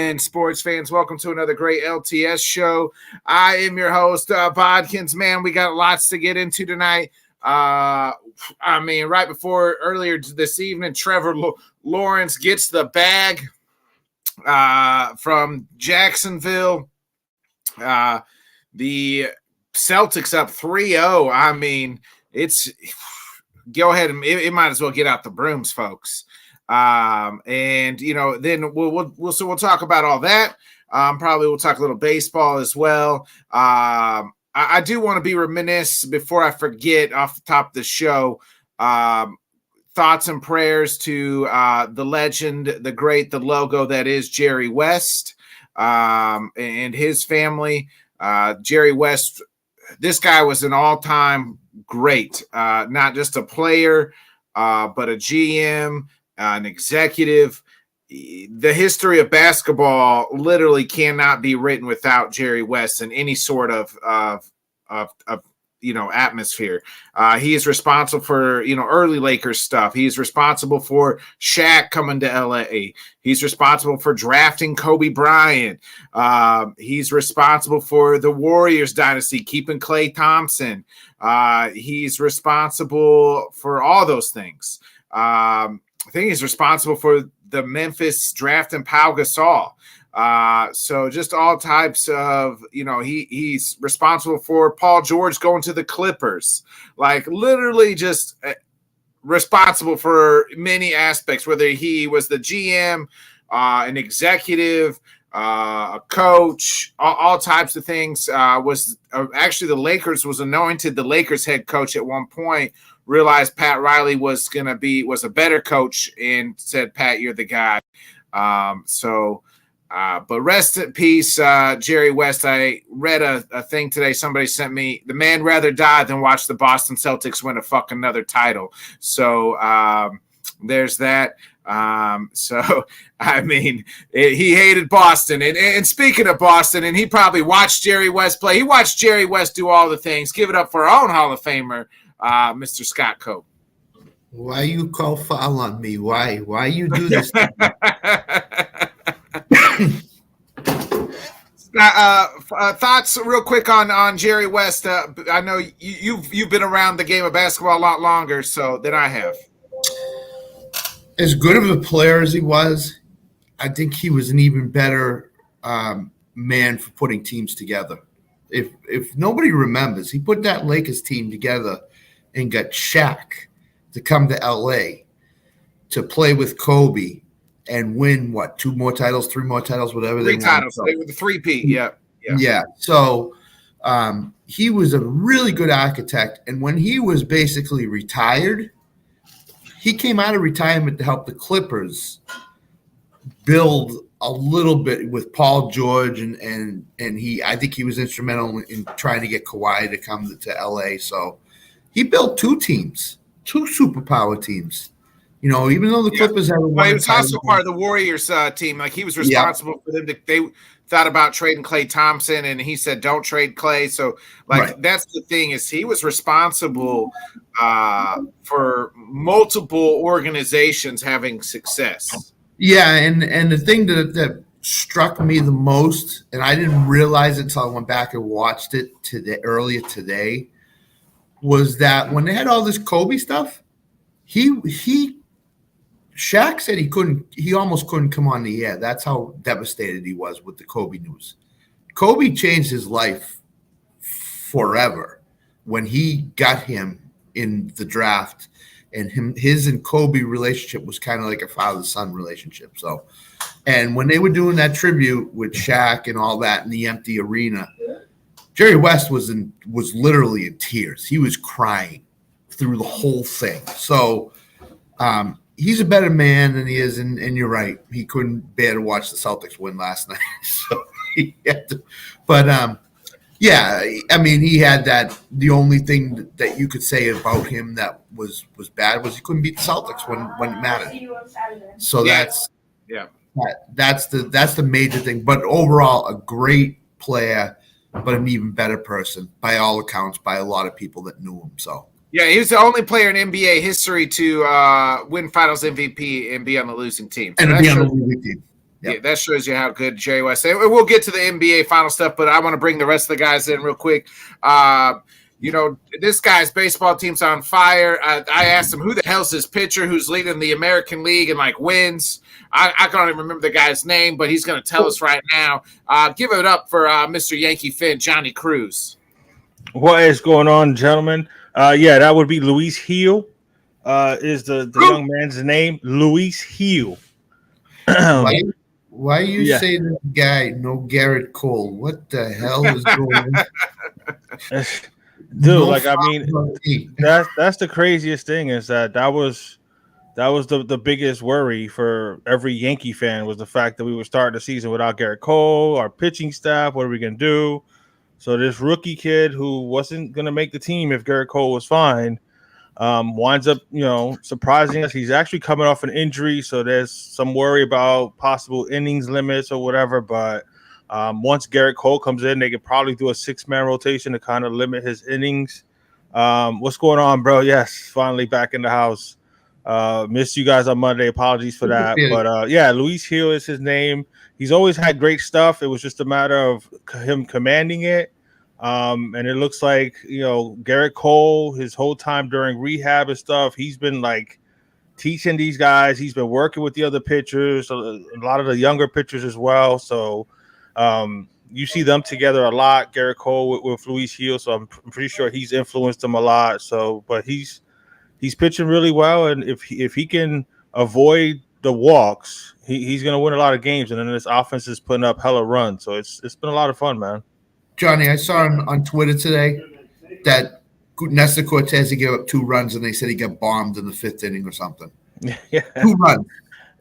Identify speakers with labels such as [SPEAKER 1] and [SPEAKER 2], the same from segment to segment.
[SPEAKER 1] gentlemen, sports fans, welcome to another great LTS show. I am your host, Bodkins. Man, we got lots to get into tonight. Right before earlier this evening, Trevor Lawrence gets the bag from Jacksonville. The Celtics up 3-0. I mean, it's go ahead and it might as well get out the brooms, folks. Then we'll talk about all that. Probably we'll talk a little baseball as well. I do want to be reminisce before I forget off the top of the show. Thoughts and prayers to the legend, the great, the logo that is Jerry West and his family. Jerry West, this guy was an all-time great, not just a player, but a GM. An executive. The history of basketball literally cannot be written without Jerry West in any sort of atmosphere. He is responsible for early Lakers stuff. He's responsible for Shaq coming to LA. He's responsible for drafting Kobe Bryant. He's responsible for the Warriors dynasty, keeping Klay Thompson. He's responsible for all those things. I think he's responsible for the Memphis drafting Pau Gasol. So just all types of, he's responsible for Paul George going to the Clippers. Like literally just responsible for many aspects, whether he was the GM, an executive, a coach, all types of things. Actually the Lakers was anointed the Lakers head coach at one point. Realized Pat Riley was a better coach and said, Pat, you're the guy. But rest in peace, Jerry West. I read a thing today. Somebody sent me, the man rather die than watch the Boston Celtics win a fucking another title. So there's that. He hated Boston. And speaking of Boston, and he probably watched Jerry West play. He watched Jerry West do all the things. Give it up for our own Hall of Famer, Mr. Scott Cope.
[SPEAKER 2] Why you call foul on me? Why you do this?
[SPEAKER 1] Thoughts real quick on Jerry West. I know you've been around the game of basketball a lot longer than I have.
[SPEAKER 2] As good of a player as he was, I think he was an even better man for putting teams together. If nobody remembers, he put that Lakers team together and got Shaq to come to LA to play with Kobe and win, 2 more titles, 3 more titles, whatever they won.
[SPEAKER 1] 3 titles. They were the 3-peat, yeah.
[SPEAKER 2] So he was a really good architect. And when he was basically retired, he came out of retirement to help the Clippers build a little bit with Paul George, and I think he was instrumental in trying to get Kawhi to come to LA. So he built 2 teams, 2 superpower teams. Even though the Clippers had
[SPEAKER 1] he was also part of the Warriors team. Like he was responsible for them. They thought about trading Klay Thompson, and he said, "Don't trade Klay." So, That's the thing is he was responsible for multiple organizations having success.
[SPEAKER 2] Yeah, and the thing that struck me the most, and I didn't realize it until I went back and watched it earlier today, was that when they had all this Kobe stuff, Shaq said he almost couldn't come on the air. That's how devastated he was with the Kobe news. Kobe changed his life forever when he got him in the draft, and his and Kobe relationship was kind of like a father-son relationship. So, and when they were doing that tribute with Shaq and all that in the empty arena, Jerry West was literally in tears. He was crying through the whole thing. So, he's a better man than he is, and you're right. He couldn't bear to watch the Celtics win last night. So he had to, but he had that. The only thing that you could say about him that was bad was he couldn't beat the Celtics when it mattered. So that's the major thing. But overall, a great player, but an even better person by all accounts, by a lot of people that knew him. So.
[SPEAKER 1] Yeah, he was the only player in NBA history to win Finals MVP and be on the losing team.
[SPEAKER 2] So and be on the losing team. Yep.
[SPEAKER 1] Yeah, that shows you how good Jerry West is. We'll get to the NBA final stuff, but I want to bring the rest of the guys in real quick. This guy's baseball team's on fire. I asked him, who the hell's this pitcher who's leading the American League and wins? I can't even remember the guy's name, but he's going to tell us right now. Give it up for Mr. Yankee fan, Johnny Cruz.
[SPEAKER 3] What is going on, gentlemen? That would be Luis Gil. Is the young man's name? Luis Gil.
[SPEAKER 2] Why you say this guy no Garrett Cole? What the hell is going on?
[SPEAKER 3] Dude, that's the craziest thing is that was the biggest worry for every Yankee fan was the fact that we were starting the season without Garrett Cole, our pitching staff. What are we gonna do? So this rookie kid who wasn't gonna make the team if Garrett Cole was fine. Winds up, surprising us. He's actually coming off an injury, so there's some worry about possible innings limits or whatever. But once Garrett Cole comes in, they could probably do a 6-man rotation to kind of limit his innings. What's going on, bro? Yes, finally back in the house. Missed you guys on Monday. Apologies for that. But Luis Gil is his name. He's always had great stuff. It was just a matter of him commanding it. And it looks like, Garrett Cole, his whole time during rehab and stuff, he's been teaching these guys. He's been working with the other pitchers, a lot of the younger pitchers as well. So you see them together a lot, Garrett Cole with Luis Gil. So I'm pretty sure he's influenced them a lot. So, but he's pitching really well. And if he can avoid the walks, he's going to win a lot of games. And then this offense is putting up hella runs. So it's been a lot of fun, man.
[SPEAKER 2] Johnny, I saw on Twitter today that Nestor Cortez, he gave up 2 runs, and they said he got bombed in the 5th inning or something.
[SPEAKER 3] Yeah.
[SPEAKER 2] 2 runs,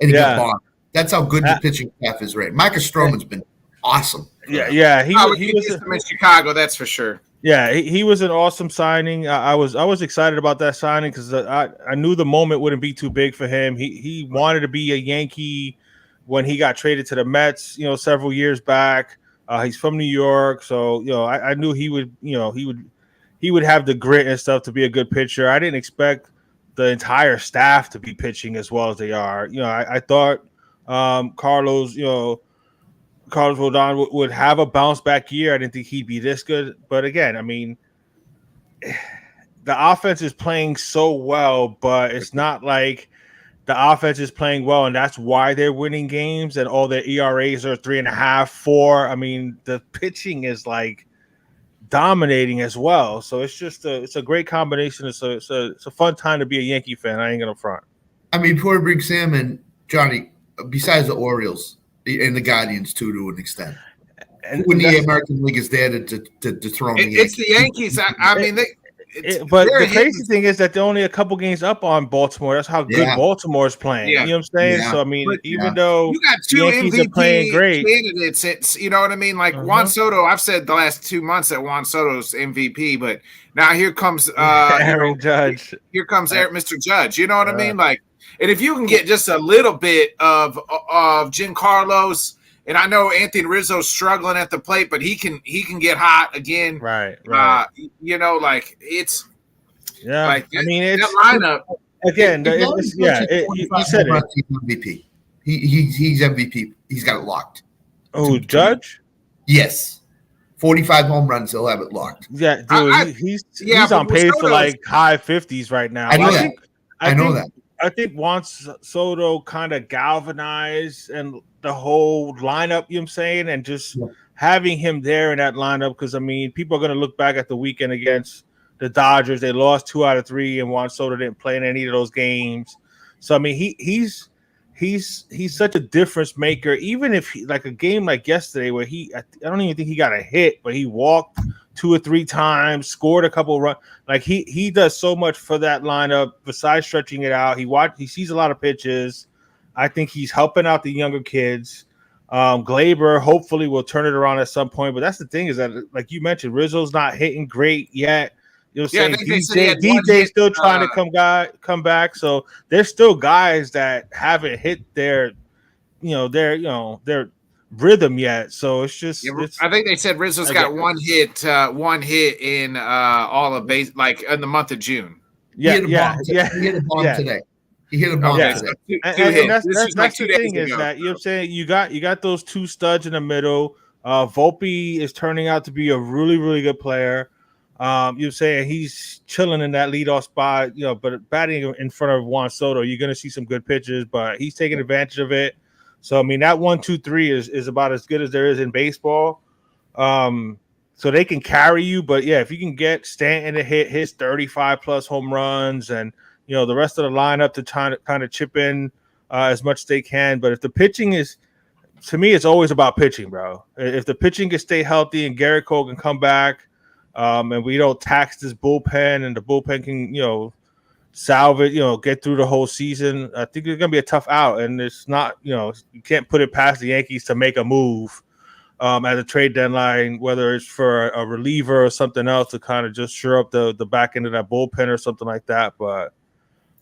[SPEAKER 2] and he got bombed. That's how good the pitching staff is, right? Marcus Stroman's been awesome.
[SPEAKER 1] Yeah. He was in Chicago, that's for sure.
[SPEAKER 3] Yeah, he was an awesome signing. I was excited about that signing because I knew the moment wouldn't be too big for him. He wanted to be a Yankee when he got traded to the Mets, several years back. He's from New York, so I knew he would have the grit and stuff to be a good pitcher. I didn't expect the entire staff to be pitching as well as they are. I thought Carlos Rodon would have a bounce back year. I didn't think he'd be this good, but again, I mean, the offense is playing so well, but it's not like the offense is playing well, and that's why they're winning games, and all their ERAs are 3.5, 4. I mean, the pitching is dominating as well. So it's just it's a great combination. It's a fun time to be a Yankee fan. I ain't gonna front.
[SPEAKER 2] I mean, before we bring Sam in, Johnny, besides the Orioles and the Guardians too, to an extent, and when the American League is there to dethrone the Yankees.
[SPEAKER 1] It's the Yankees. I mean,
[SPEAKER 3] but the crazy thing is that they're only a couple games up on Baltimore. That's how good Baltimore is playing.
[SPEAKER 1] Yeah.
[SPEAKER 3] You know what I'm saying? Yeah. So I mean, even though
[SPEAKER 1] you got 2 MVP playing great candidates, it's you know what I mean. Juan Soto. I've said the last 2 months that Juan Soto's MVP, but now here comes
[SPEAKER 3] Aaron Judge.
[SPEAKER 1] Here comes Mr. Judge. You know what I mean? And if you can get just a little bit of Giancarlo's. And I know Anthony Rizzo's struggling at the plate, but he can get hot again.
[SPEAKER 3] Right.
[SPEAKER 1] It's
[SPEAKER 3] I mean, it's
[SPEAKER 1] that lineup
[SPEAKER 3] again. You said it.
[SPEAKER 2] He's MVP. He's MVP. He's got it locked.
[SPEAKER 3] Oh, Judge?
[SPEAKER 2] Yes. 45 home runs, he'll have it locked.
[SPEAKER 3] Yeah, dude. He's on pace for high 50s right now.
[SPEAKER 2] I know that. I know that.
[SPEAKER 3] I think once Soto kind of galvanized and the whole lineup, you know what I'm saying, and just having him there in that lineup, because I mean, people are going to look back at the weekend against the Dodgers. They lost 2 out of 3, and Juan Soto didn't play in any of those games. So I mean, he's such a difference maker. Even if a game like yesterday, where I don't even think he got a hit, but he walked 2 or 3 times, scored a couple of runs. He does so much for that lineup. Besides stretching it out, he sees a lot of pitches. I think he's helping out the younger kids. Glaber hopefully will turn it around at some point. But that's the thing is that, like you mentioned, Rizzo's not hitting great yet. You know what I'm saying? DJ's still trying to come back. So there's still guys that haven't hit their rhythm yet. So it's just
[SPEAKER 1] I think they said Rizzo's got one hit in all of base in the month of June.
[SPEAKER 2] He hit a bomb today. He hit a bomb
[SPEAKER 1] Okay,
[SPEAKER 2] today.
[SPEAKER 1] so two
[SPEAKER 3] And
[SPEAKER 1] hits. This
[SPEAKER 3] that's
[SPEAKER 1] is like
[SPEAKER 3] the
[SPEAKER 1] 2 days
[SPEAKER 3] thing is
[SPEAKER 1] ago.
[SPEAKER 3] that you know what I'm saying you got those two studs in the middle. Volpe is turning out to be a really, really good player. You're saying he's chilling in that leadoff spot, you know, but batting in front of Juan Soto, you're going to see some good pitches, but he's taking advantage of it. So, I mean, that 1-2-3 is about as good as there is in baseball. So they can carry you, but yeah, if you can get Stanton to hit his 35 plus home runs and, you know, the rest of the lineup to kind of chip in as much as they can. But if the pitching is, to me, it's always about pitching, bro. If the pitching can stay healthy and Garrett Cole can come back, and we don't tax this bullpen, and the bullpen can, you know, salvage, you know, get through the whole season, I think it's gonna be a tough out. And it's not, you know, you can't put it past the Yankees to make a move at a trade deadline, whether it's for a reliever or something else to kind of just shore up the back end of that bullpen or something like that. But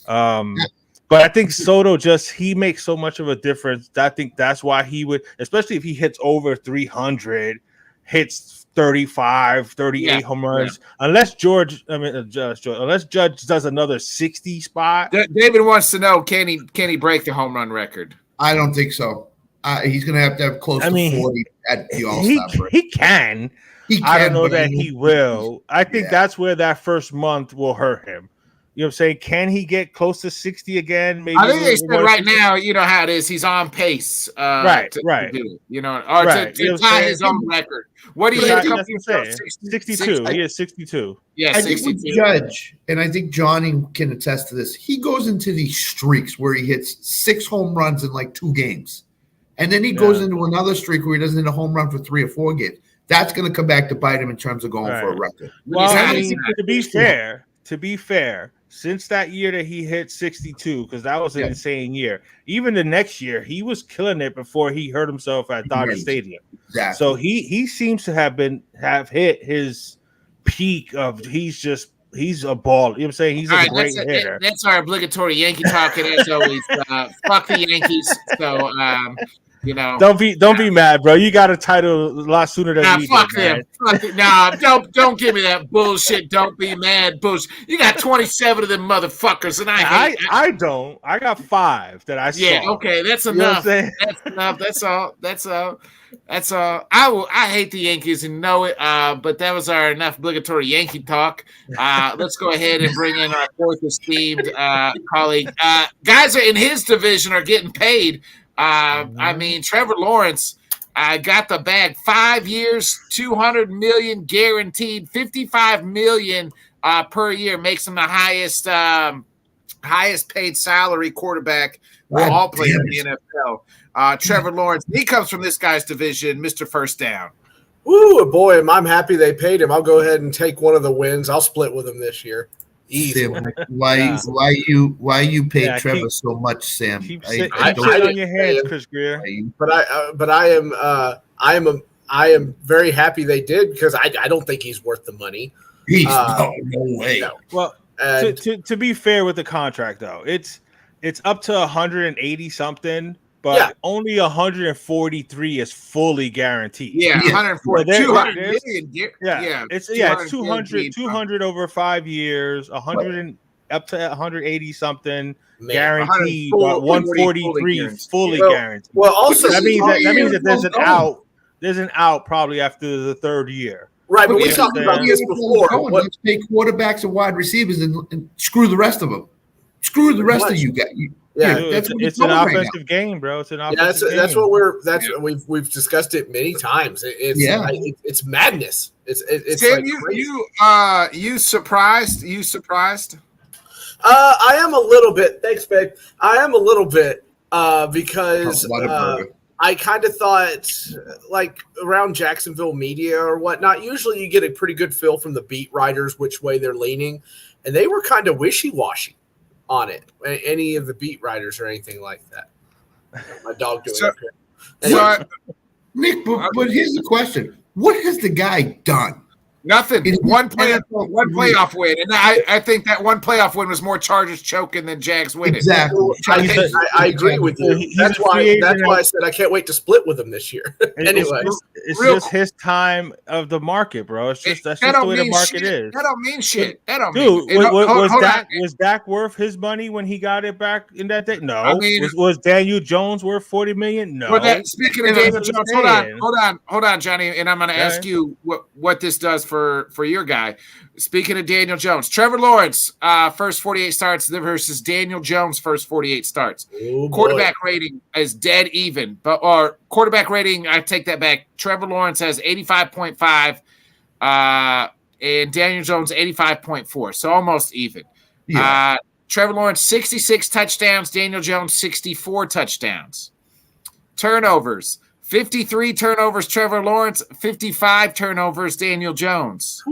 [SPEAKER 3] I think Soto he makes so much of a difference. I think that's why he would, especially if he hits over 300, hits 35, 38 home runs. Yeah. Unless Judge does another 60 spot.
[SPEAKER 1] David wants to know, can he break the home run record?
[SPEAKER 2] I don't think so. He's going to have close to 40 at the All-Star break.
[SPEAKER 3] He can. I don't know that he will. I think that's where that first month will hurt him. You know what I'm saying? Can he get close to 60 again? Maybe
[SPEAKER 1] I think they said right now, you know how it is. He's on pace.
[SPEAKER 3] To
[SPEAKER 1] do it, you know, or to tie his own record. What do you hit?
[SPEAKER 3] 62. He is 62.
[SPEAKER 1] Yeah,
[SPEAKER 2] I
[SPEAKER 1] 62.
[SPEAKER 2] think with Judge, and I think Johnny can attest to this, he goes into these streaks where he hits 6 home runs in like 2 games. And then he goes into another streak where he doesn't hit a home run for 3 or 4 games. That's going to come back to bite him in terms of going for a record.
[SPEAKER 3] Well, I mean, to be fair, since that year that he hit 62, because that was an insane year. Even the next year, he was killing it before he hurt himself at Dodger Stadium.
[SPEAKER 2] Exactly.
[SPEAKER 3] So he seems to have hit his peak of he's a ball. You know what I'm saying? He's a great hitter.
[SPEAKER 1] That's our obligatory Yankee talk. And as always, fuck the Yankees. So you know,
[SPEAKER 3] don't be mad, bro. You got a title a lot sooner than we
[SPEAKER 1] fuck
[SPEAKER 3] did,
[SPEAKER 1] them. Fuck it. Nah, don't give me that bullshit. Don't be mad, bullshit. You got 27 of them motherfuckers, and
[SPEAKER 3] I don't. I got 5 that I saw.
[SPEAKER 1] Yeah, okay, that's enough. You know that's enough. That's all. I hate the Yankees and know it. But that was our enough obligatory Yankee talk. Let's go ahead and bring in our fourth esteemed colleague. Guys in his division are getting paid. I mean, Trevor Lawrence got the bag. 5 years, $200 million guaranteed, $55 million per year, makes him the highest paid salary quarterback of all players in the NFL. Trevor Lawrence, he comes from this guy's division, Mr. First Down.
[SPEAKER 4] Ooh, boy, I'm happy they paid him. I'll go ahead and take one of the wins. I'll split with him this year. Easy.
[SPEAKER 2] Why you pay Trevor so much, Sam?
[SPEAKER 3] Keep sitting on your hands, Chris Greer.
[SPEAKER 4] But I am very happy they did because I don't think he's worth the money.
[SPEAKER 2] No way.
[SPEAKER 4] No.
[SPEAKER 3] Well, to be fair with the contract though, it's up to 180 something. But only 143 is fully guaranteed.
[SPEAKER 1] Yeah, 140, 200 million.
[SPEAKER 3] It's 200 over 5 years, 100 up to 180 something guaranteed, but 143 fully guaranteed.
[SPEAKER 4] Well, also
[SPEAKER 3] that means that there's an out probably after the 3rd year.
[SPEAKER 4] Right, but we talked about this before.
[SPEAKER 2] Let's take quarterbacks and wide receivers and screw the rest of them. Screw the rest of you guys.
[SPEAKER 3] It's an offensive game, bro. It's an offensive game.
[SPEAKER 4] That's what we've discussed it many times. It's madness. It's
[SPEAKER 1] Sam,
[SPEAKER 4] like
[SPEAKER 1] you surprised? You surprised?
[SPEAKER 4] I am a little bit. Thanks, babe. I am a little bit because I kind of thought like around Jacksonville media or whatnot. Usually, you get a pretty good feel from the beat writers which way they're leaning, and they were kind of wishy-washy on it, any of the beat writers or anything like that. My dog doing up here.
[SPEAKER 2] Nick, but here's the question: what has the guy done?
[SPEAKER 1] Nothing.
[SPEAKER 2] In
[SPEAKER 1] One
[SPEAKER 2] NFL
[SPEAKER 1] playoff win, and I think that one playoff win was more Chargers choking than Jags winning.
[SPEAKER 2] Exactly.
[SPEAKER 4] I agree with you. That's why I said I can't wait to split with him this year. Anyway,
[SPEAKER 3] it's just his time of the market, bro. It's just that's just the way the market is.
[SPEAKER 1] That don't mean shit. That don't
[SPEAKER 3] Dude,
[SPEAKER 1] mean.
[SPEAKER 3] Was Dak worth his money when he got it back in that day? No. I mean, was Daniel Jones worth $40 million? No.
[SPEAKER 1] Speaking of Daniel Jones, hold on, Johnny, and I'm going to ask you what this does for your guy. Speaking of Daniel Jones, Trevor Lawrence first 48 starts versus Daniel Jones first 48 starts. Quarterback rating is dead even, or quarterback rating, I take that back. Trevor Lawrence has 85.5 and Daniel Jones 85.4, so almost even. Yeah. Trevor Lawrence 66 touchdowns, Daniel Jones 64 touchdowns. Turnovers 53 turnovers, Trevor Lawrence, 55 turnovers, Daniel Jones.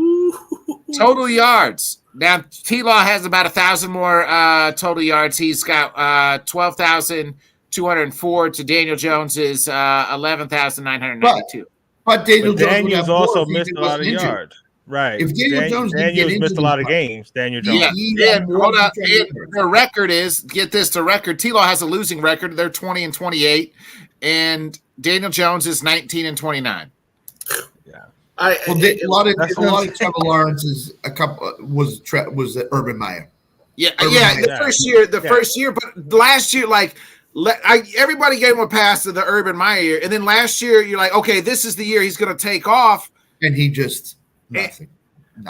[SPEAKER 1] Total yards. Now, T-Law has about 1,000 more total yards. He's got 12,204 to Daniel Jones's 11,992.
[SPEAKER 2] But
[SPEAKER 3] Daniel's also missed a lot of yards. Right.
[SPEAKER 2] If Daniel's
[SPEAKER 3] missed a lot of games, Daniel Jones.
[SPEAKER 1] Yeah. Hold on. Their record is, get this, the record. T-Law has a losing record. They're 20-28. And Daniel Jones is 19-29.
[SPEAKER 2] Yeah. A lot of Trevor Lawrence is was Urban Meyer.
[SPEAKER 1] The first year, but last year, everybody gave him a pass to the Urban Meyer year, and then last year you're like, okay, this is the year he's going to take off,
[SPEAKER 2] and he just nothing.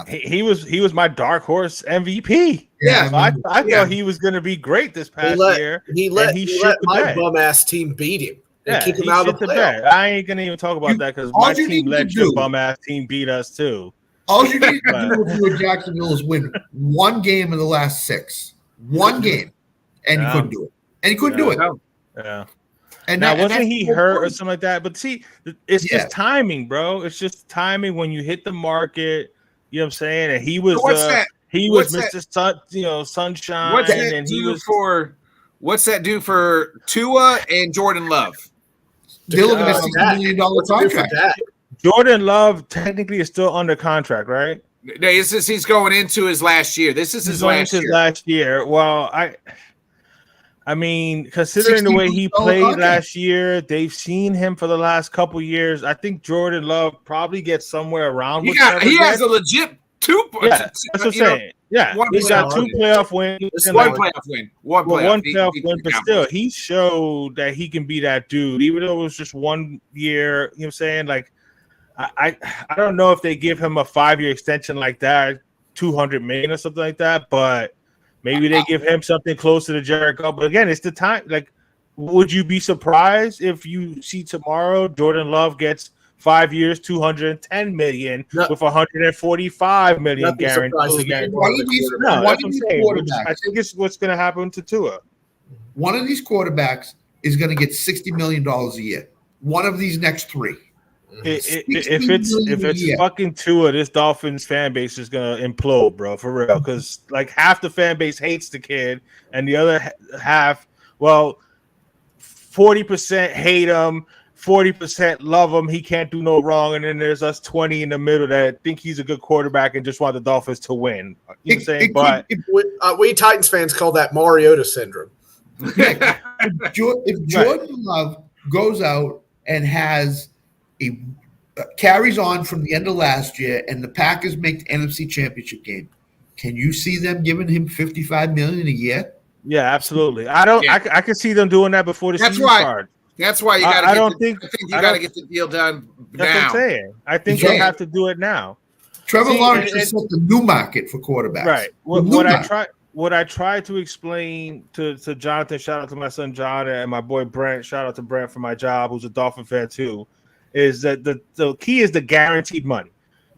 [SPEAKER 3] He was my dark horse MVP.
[SPEAKER 2] Yeah,
[SPEAKER 3] so I thought he was going to be great this past year.
[SPEAKER 4] He let my bum ass team beat him. And kick him out of the playoff.
[SPEAKER 3] I ain't gonna even talk about that because my team let your bum ass team beat us too.
[SPEAKER 2] All you need to do if you were Jacksonville is win one game in the last 6. One game. And he couldn't do it.
[SPEAKER 3] Yeah. And now wasn't he hurt or something like that? But see, it's just timing, bro. It's just timing when you hit the market. You know what I'm saying? And he was Mr. Sunshine.
[SPEAKER 1] What's that do for Tua and Jordan Love?
[SPEAKER 2] They're looking at $60 million contract.
[SPEAKER 3] Jordan Love technically is still under contract, right?
[SPEAKER 1] No, he's going into his last year. This is his last year.
[SPEAKER 3] Well, I mean, considering the way he played last year, they've seen him for the last couple years. I think Jordan Love probably gets somewhere around.
[SPEAKER 1] He has a legit 2 points.
[SPEAKER 3] Yeah, that's what I'm saying. Yeah, he's got 2 playoff wins.
[SPEAKER 1] One playoff win,
[SPEAKER 3] but still, he showed that he can be that dude, even though it was just 1 year. You know what I'm saying? Like, I don't know if they give him a 5-year extension like that, $200 million or something like that, but maybe they give him something closer to Jared Goff. But again, it's the time. Like, would you be surprised if you see tomorrow Jordan Love gets 5 years, $210 million with $145 million guaranteed? I think it's what's going to happen to Tua.
[SPEAKER 2] One of these quarterbacks is going to get $60 million a year. One of these next 3.
[SPEAKER 3] If it's fucking Tua, this Dolphins fan base is going to implode, bro, for real. Because like half the fan base hates the kid, and the other half, 40% hate him. 40% love him. He can't do no wrong. And then there's us 20 in the middle that think he's a good quarterback and just want the Dolphins to win. You know what I'm saying?
[SPEAKER 4] We Titans fans call that Mariota syndrome.
[SPEAKER 2] If Jordan Love goes out and carries on from the end of last year and the Packers make the NFC Championship game, can you see them giving him $55 million a year?
[SPEAKER 3] Yeah, absolutely. I can see them doing that before the season starts.
[SPEAKER 1] That's why you got to. I think you got to get the deal done now.
[SPEAKER 3] That's what I'm saying. I think they have to do it now.
[SPEAKER 2] Trevor Lawrence is set the new market for quarterbacks.
[SPEAKER 3] Right. What I try to explain to Jonathan, shout out to my son John and my boy Brent, shout out to Brent for my job, who's a Dolphin fan too, is that the key is the guaranteed money.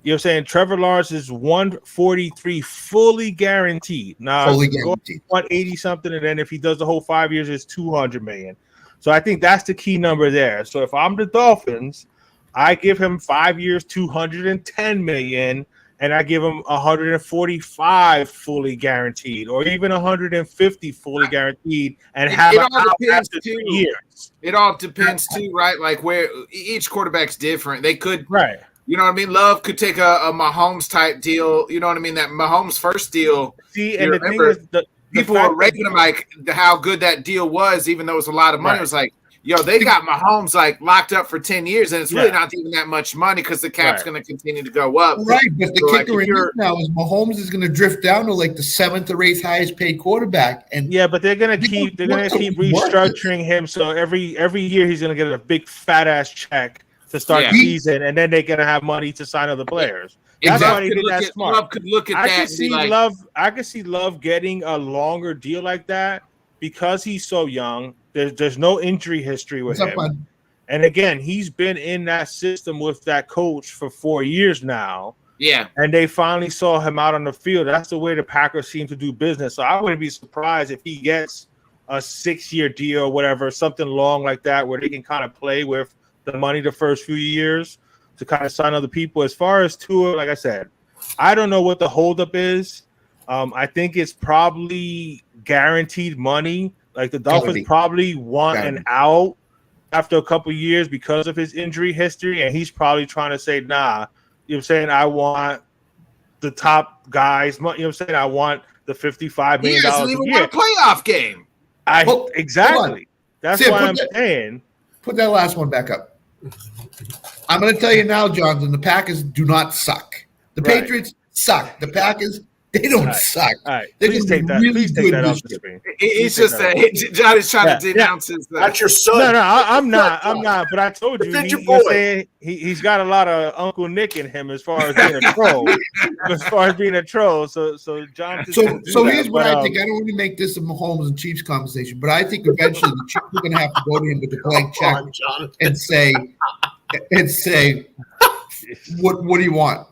[SPEAKER 3] You know what I'm saying? Trevor Lawrence is 143 fully guaranteed. Now,
[SPEAKER 2] fully guaranteed.
[SPEAKER 3] 180 something, and then if he does the whole 5 years, it's $200 million. So I think that's the key number there. So if I'm the Dolphins, I give him 5 years, $210 million, and I give him 145 fully guaranteed, or even 150 fully guaranteed, and have it all depends after 3 years.
[SPEAKER 1] It all depends too, right? Like where each quarterback's different. They could You know what I mean? Love could take a Mahomes type deal. You know what I mean? That Mahomes first deal.
[SPEAKER 3] See, and the thing is,
[SPEAKER 1] people were raving him like how good that deal was, even though it was a lot of money. It was like, yo, they got Mahomes like locked up for 10 years, and it's really not even that much money because the cap's going to continue to go up.
[SPEAKER 2] Right, but the kicker in this now is Mahomes is going to drift down to like the 7th or 8th highest paid quarterback, and
[SPEAKER 3] but they're going to keep restructuring him. So every year he's going to get a big fat ass check to start the season, and then they're going to have money to sign other players. That's why they did that smart.
[SPEAKER 1] Love could look at that.
[SPEAKER 3] I could see Love getting a longer deal like that because he's so young. There's no injury history with him. And again, he's been in that system with that coach for 4 years now.
[SPEAKER 1] Yeah.
[SPEAKER 3] And they finally saw him out on the field. That's the way the Packers seem to do business. So I wouldn't be surprised if he gets a 6-year deal or whatever, something long like that, where they can kind of play with the money the first few years to kind of sign other people. As far as Tua, like I said, I don't know what the holdup is. I think it's probably guaranteed money. Like the Dolphins probably want an out after a couple of years because of his injury history, and he's probably trying to say, nah, you know what I'm saying? I want the top guys. You know what I'm saying? I want the $55 million a year.
[SPEAKER 1] Won a playoff game.
[SPEAKER 3] Exactly. That's why I'm saying.
[SPEAKER 2] Put that last one back up. I'm going to tell you now, Jonathan, the Packers do not suck. The Patriots suck. The Packers, they don't suck.
[SPEAKER 3] All right. Please take that. Please take that off the screen.
[SPEAKER 1] It's just that John is trying to denounce his.
[SPEAKER 4] That's your son.
[SPEAKER 3] No, I'm not. But I told you, he's got a lot of Uncle Nick in him as far as being a troll. So John.
[SPEAKER 2] So here's what I think. I don't want to make this a Mahomes and Chiefs conversation, but I think eventually the Chiefs are going to have to go to him with the blank check and say, what do you want?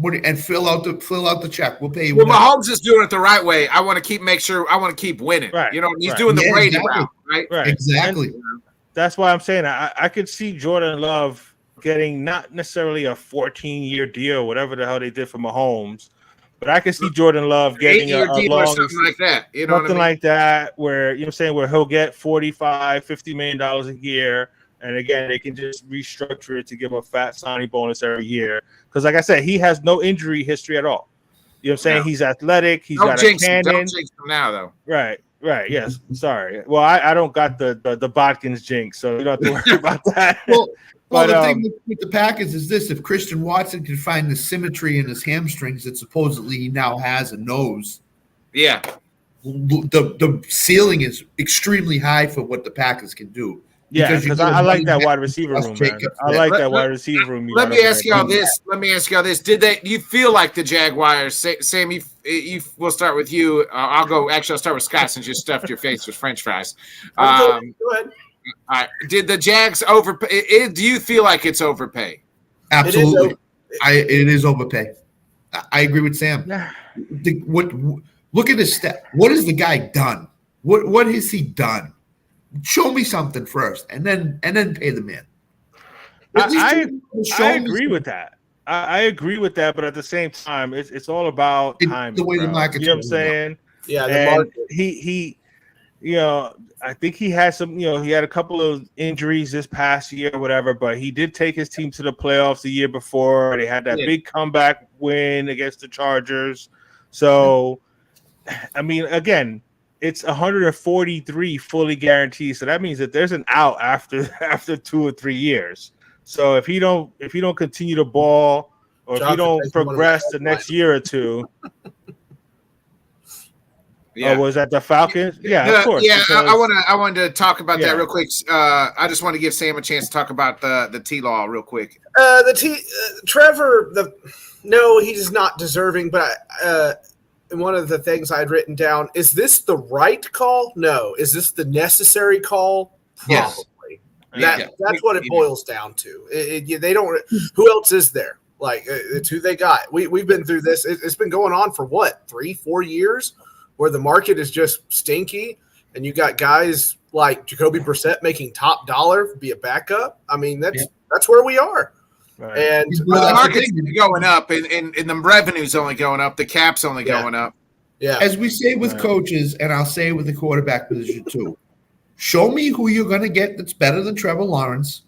[SPEAKER 2] And fill out the check. We'll pay you.
[SPEAKER 1] Well, Mahomes is doing it the right way. I want to keep winning.
[SPEAKER 3] Right.
[SPEAKER 1] You know, he's doing the Brady route, right?
[SPEAKER 2] Exactly.
[SPEAKER 3] And that's why I'm saying I could see Jordan Love getting not necessarily a 14-year deal, whatever the hell they did for Mahomes, but I could see Jordan Love getting a long
[SPEAKER 1] or something like that. You know,
[SPEAKER 3] something like that, where you know what I'm saying, where he'll get $45-50 million a year. And again, they can just restructure it to give him a fat signing bonus every year. Because like I said, he has no injury history at all. You know what I'm saying? No. He's athletic. He's got a cannon.
[SPEAKER 1] Don't jinx him now, though.
[SPEAKER 3] Right. Yes. Sorry. Well, I don't got the Botkins jinx, so you don't have to worry about that.
[SPEAKER 2] Well, the thing with the Packers is this: if Christian Watson can find the symmetry in his hamstrings that supposedly he now has and knows, the ceiling is extremely high for what the Packers can do.
[SPEAKER 3] Yeah, because I like that wide receiver room, man. I like that wide receiver room.
[SPEAKER 1] Let me ask y'all this. Do you feel like the Jaguars, Sam, we'll start with you. I'll start with Scott since you stuffed your face with French fries.
[SPEAKER 4] Go ahead.
[SPEAKER 1] All right. Did the Jags overpay? Do you feel like it's overpay?
[SPEAKER 2] Absolutely. It is overpay. I agree with Sam. Look at his step. What has the guy done? What has he done? Show me something first, and then pay the man.
[SPEAKER 3] I agree with that. I agree with that, but at the same time, it's all about time.
[SPEAKER 2] The way the market,
[SPEAKER 3] you know what I'm saying?
[SPEAKER 4] Yeah, the market.
[SPEAKER 3] He, you know, I think he had some. You know, he had a couple of injuries this past year or whatever, but he did take his team to the playoffs the year before. They had that big comeback win against the Chargers. So, I mean, again. It's 143 fully guaranteed, so that means that there's an out after 2 or 3 years. So if he don't continue to ball, or if he don't progress the next year or two, was that the Falcons? Yeah, of course.
[SPEAKER 1] Yeah, I wanted to talk about that real quick. I just want to give Sam a chance to talk about the T-Law real quick.
[SPEAKER 4] Trevor, no, he's not deserving, but one of the things I'd written down, is this the right call? No. Is this the necessary call? Probably.
[SPEAKER 2] Yes.
[SPEAKER 4] That's what it boils down to. They don't. Who else is there? Like, it's who they got. We've been through this. It's been going on for what, 3-4 years, where the market is just stinky, and you got guys like Jacoby Brissett making top dollar be a backup. I mean, that's where we are.
[SPEAKER 3] Right.
[SPEAKER 1] And the market's going up, and the revenue's only going up. The cap's only going up.
[SPEAKER 4] Yeah.
[SPEAKER 2] As we say with coaches, and I'll say with the quarterback position too, show me who you're going to get that's better than Trevor Lawrence,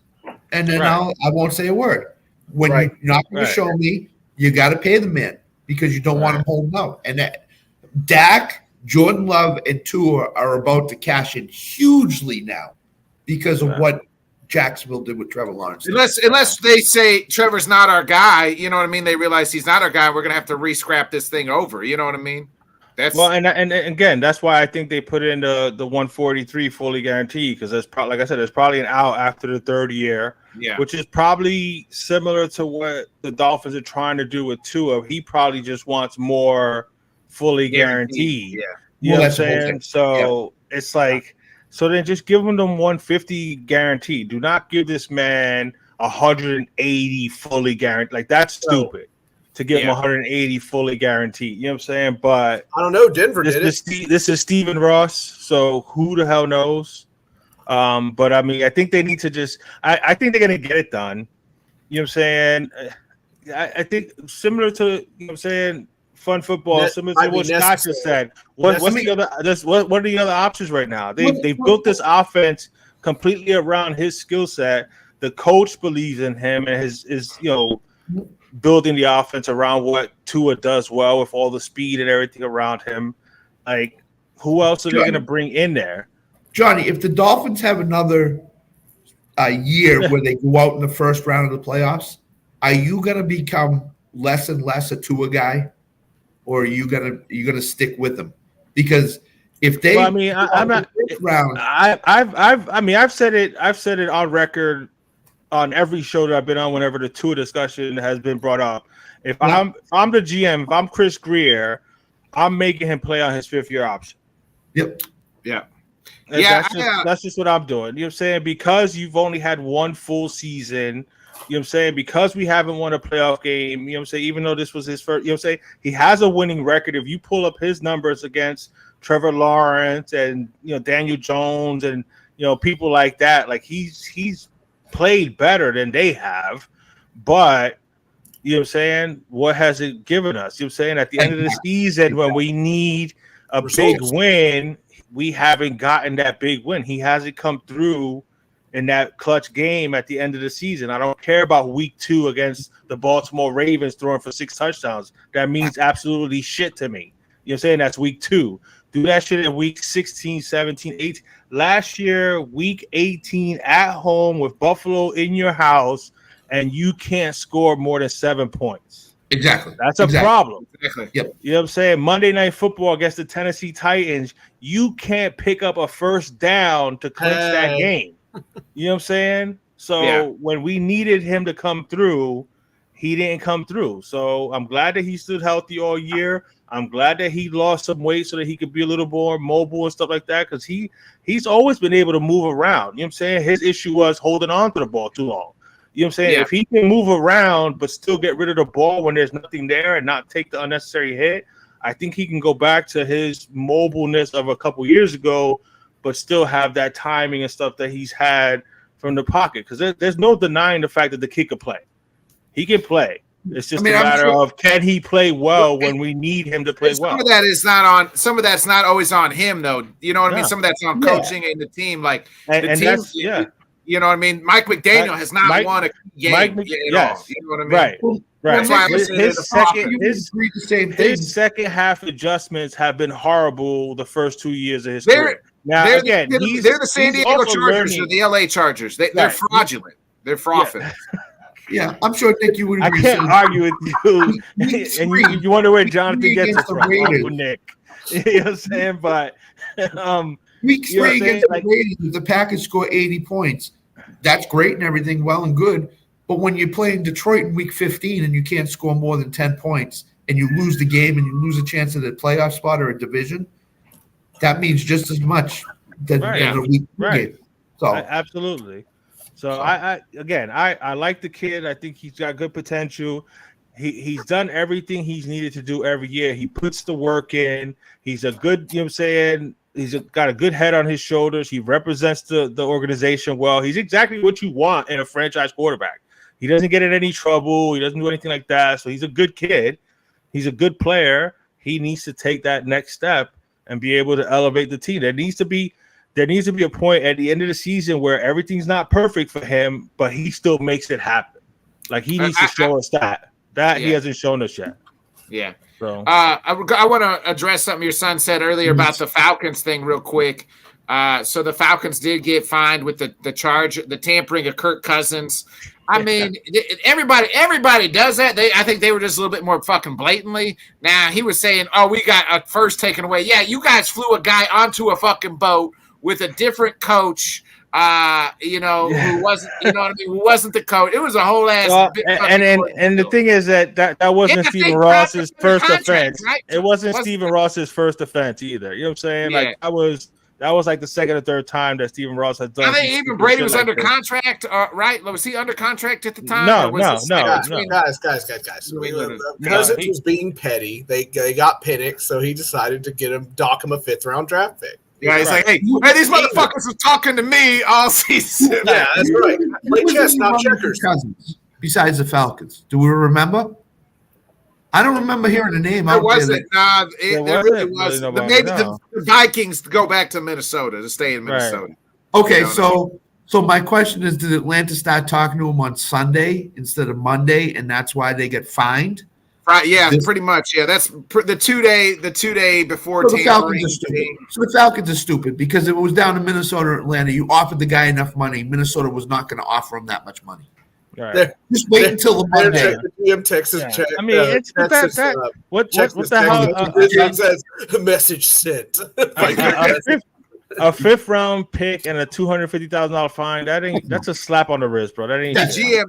[SPEAKER 2] and then I won't say a word. When you're not going to show me, you got to pay the man because you don't want him holding out. And that Dak, Jordan Love, and Tua are about to cash in hugely now because of what Jacksonville did with Trevor Lawrence.
[SPEAKER 1] Unless they say Trevor's not our guy, you know what I mean? They realize he's not our guy. We're going to have to re-scrap this thing over. You know what I mean?
[SPEAKER 3] And again, that's why I think they put in the 143 fully guaranteed because there's probably, like I said, there's probably an out after the third year, which is probably similar to what the Dolphins are trying to do with Tua. He probably just wants more fully guaranteed. You know what I'm saying? So it's like, so then just give him them 150 guaranteed. Do not give this man 180 fully guaranteed. Like that's stupid. To give him 180 fully guaranteed. You know what I'm saying? But
[SPEAKER 4] I don't know. Denver did
[SPEAKER 3] it. This is Stephen Ross, so who the hell knows? But I mean, I think they need to just I think they're gonna get it done. You know what I'm saying? I think similar to, you know what I'm saying, fun football, similar to what Scott just said. What are the other options right now? They've built this offense completely around his skill set. The coach believes in him and his building the offense around what Tua does well with all the speed and everything around him. Like, who else are they going to bring in there?
[SPEAKER 2] Johnny, if the Dolphins have another year where they go out in the first round of the playoffs, are you going to become less and less a Tua guy, or are you gonna stick with them? Because if they,
[SPEAKER 3] I'm not. Round, I've said it on record. On every show that I've been on, whenever the Tua discussion has been brought up, if I'm the GM, if I'm Chris Greer, I'm making him play on his 5th-year option.
[SPEAKER 2] Yep.
[SPEAKER 3] That's just what I'm doing. You know what I'm saying? Because you've only had one full season, you know what I'm saying? Because we haven't won a playoff game, you know what I'm saying? Even though this was his first, you know what I'm saying? He has a winning record. If you pull up his numbers against Trevor Lawrence and, Daniel Jones and, people like that, like he's played better than they have, but you know what I'm saying, what has it given us? You know what I'm saying, at the end of the season when we need a big win, we haven't gotten that big win. He hasn't come through in that clutch game at the end of the season. I don't care about week 2 against the Baltimore Ravens throwing for 6 touchdowns. That means absolutely shit to me. You know what I'm saying? That's week 2. Do that shit in week 16, 17, 18. Last year, week 18 at home with Buffalo in your house, and you can't score more than 7 points.
[SPEAKER 2] Exactly.
[SPEAKER 3] That's a problem.
[SPEAKER 2] Exactly. Yep.
[SPEAKER 3] You know what I'm saying? Monday Night Football against the Tennessee Titans, you can't pick up a first down to clinch that game. You know what I'm saying? So when we needed him to come through, he didn't come through. So I'm glad that he stood healthy all year. I'm glad that he lost some weight so that he could be a little more mobile and stuff like that, because he's always been able to move around. You know what I'm saying? His issue was holding on to the ball too long. You know what I'm saying? If he can move around but still get rid of the ball when there's nothing there and not take the unnecessary hit, I think he can go back to his mobileness of a couple years ago, but still have that timing and stuff that he's had from the pocket. Because there's no denying the fact that the kid can play. He can play. It's just a matter of, can he play well when we need him to play well?
[SPEAKER 1] Some of that is not on. Some of that's not always on him, though. You know what I mean? Some of that's on coaching and the team. Like the team, you know what I mean? Mike McDaniel has not won a game at all. You know what I mean?
[SPEAKER 3] Right.
[SPEAKER 1] That's why
[SPEAKER 3] his second half adjustments have been horrible the first 2 years of his career. Now,
[SPEAKER 1] they're
[SPEAKER 3] the
[SPEAKER 1] San Diego Chargers or the LA Chargers. They're fraudulent. They're fraudulent.
[SPEAKER 2] Yeah, I'm sure Nick, you would agree.
[SPEAKER 3] I can't argue with you. And you wonder where Jonathan gets it from. Uncle Nick. You know what I'm saying? But
[SPEAKER 2] week 3 against the Raiders, if the Packers score 80 points, that's great and everything, well and good. But when you play in Detroit in week 15 and you can't score more than 10 points and you lose the game and you lose a chance at a playoff spot or a division, that means just as much than a week 2 game. So
[SPEAKER 3] absolutely. So I like the kid. I think he's got good potential. He's done everything he's needed to do every year. He puts the work in. He's a good, you know what I'm saying? He's got a good head on his shoulders. He represents the organization well. He's exactly what you want in a franchise quarterback. He doesn't get in any trouble. He doesn't do anything like that. So he's a good kid. He's a good player. He needs to take that next step and be able to elevate the team. There needs to be a point at the end of the season where everything's not perfect for him, but he still makes it happen. Like he needs to show us that he hasn't shown us yet.
[SPEAKER 1] Yeah.
[SPEAKER 3] So
[SPEAKER 1] I want to address something your son said earlier about the Falcons thing real quick. So the Falcons did get fined with the charge, the tampering of Kirk Cousins. I mean, everybody does that. I think they were just a little bit more fucking blatantly. Now he was saying, "Oh, we got a first taken away." Yeah, you guys flew a guy onto a fucking boat with a different coach. Who wasn't, who wasn't the coach. It was a whole ass.
[SPEAKER 3] And the thing is that wasn't Stephen Ross's first offense. Right? It wasn't Stephen Ross's first offense either. You know what I'm saying? Yeah. Like that was like the second or third time that Stephen Ross had done.
[SPEAKER 1] I think even Brady was under contract, right? Was he under contract at the time?
[SPEAKER 3] No.
[SPEAKER 4] Guys. Cousins was being petty. They got Penix, so he decided to dock him a 5th-round draft pick.
[SPEAKER 1] Yeah, he's like, hey, these motherfuckers are talking to me all season.
[SPEAKER 4] Yeah, that's right. Play chess, not checkers.
[SPEAKER 2] Cousins besides the Falcons, do we remember? I don't remember hearing the name.
[SPEAKER 1] There wasn't. There really was. Maybe the Vikings go back to Minnesota to stay in Minnesota.
[SPEAKER 2] Right. Okay, so my question is, did Atlanta start talking to him on Sunday instead of Monday, and that's why they get fined?
[SPEAKER 1] Right. Yeah. Pretty much. Yeah. That's the 2 day. The 2 day before.
[SPEAKER 2] So the Falcons are stupid. So the Falcons are stupid because it was down to Minnesota or Atlanta. You offered the guy enough money. Minnesota was not going to offer him that much money.
[SPEAKER 3] Right.
[SPEAKER 2] Just wait until the Monday.
[SPEAKER 4] The GM Texas check.
[SPEAKER 3] I mean, it's what the hell?
[SPEAKER 4] Says message sent.
[SPEAKER 3] A 5th-round pick and a $250,000 fine. That's a slap on the wrist, bro. That ain't
[SPEAKER 1] the GM.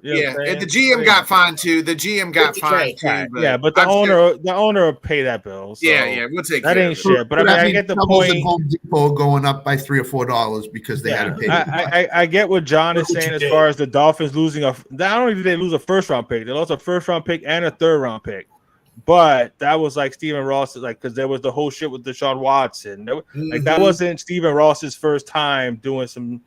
[SPEAKER 1] And the GM got fined too. The GM got fined too.
[SPEAKER 3] But the owner will pay that bill. So
[SPEAKER 1] we'll take
[SPEAKER 3] that. Ain't shit. But I get the point.
[SPEAKER 2] Home Depot going up by $3 or $4 because they had to pay.
[SPEAKER 3] I get what John is saying as far as the Dolphins losing I don't even think they lose a 1st-round pick. They lost a 1st-round pick and a 3rd-round pick. But that was like Stephen Ross, because there was the whole shit with Deshaun Watson. That wasn't Stephen Ross's first time doing some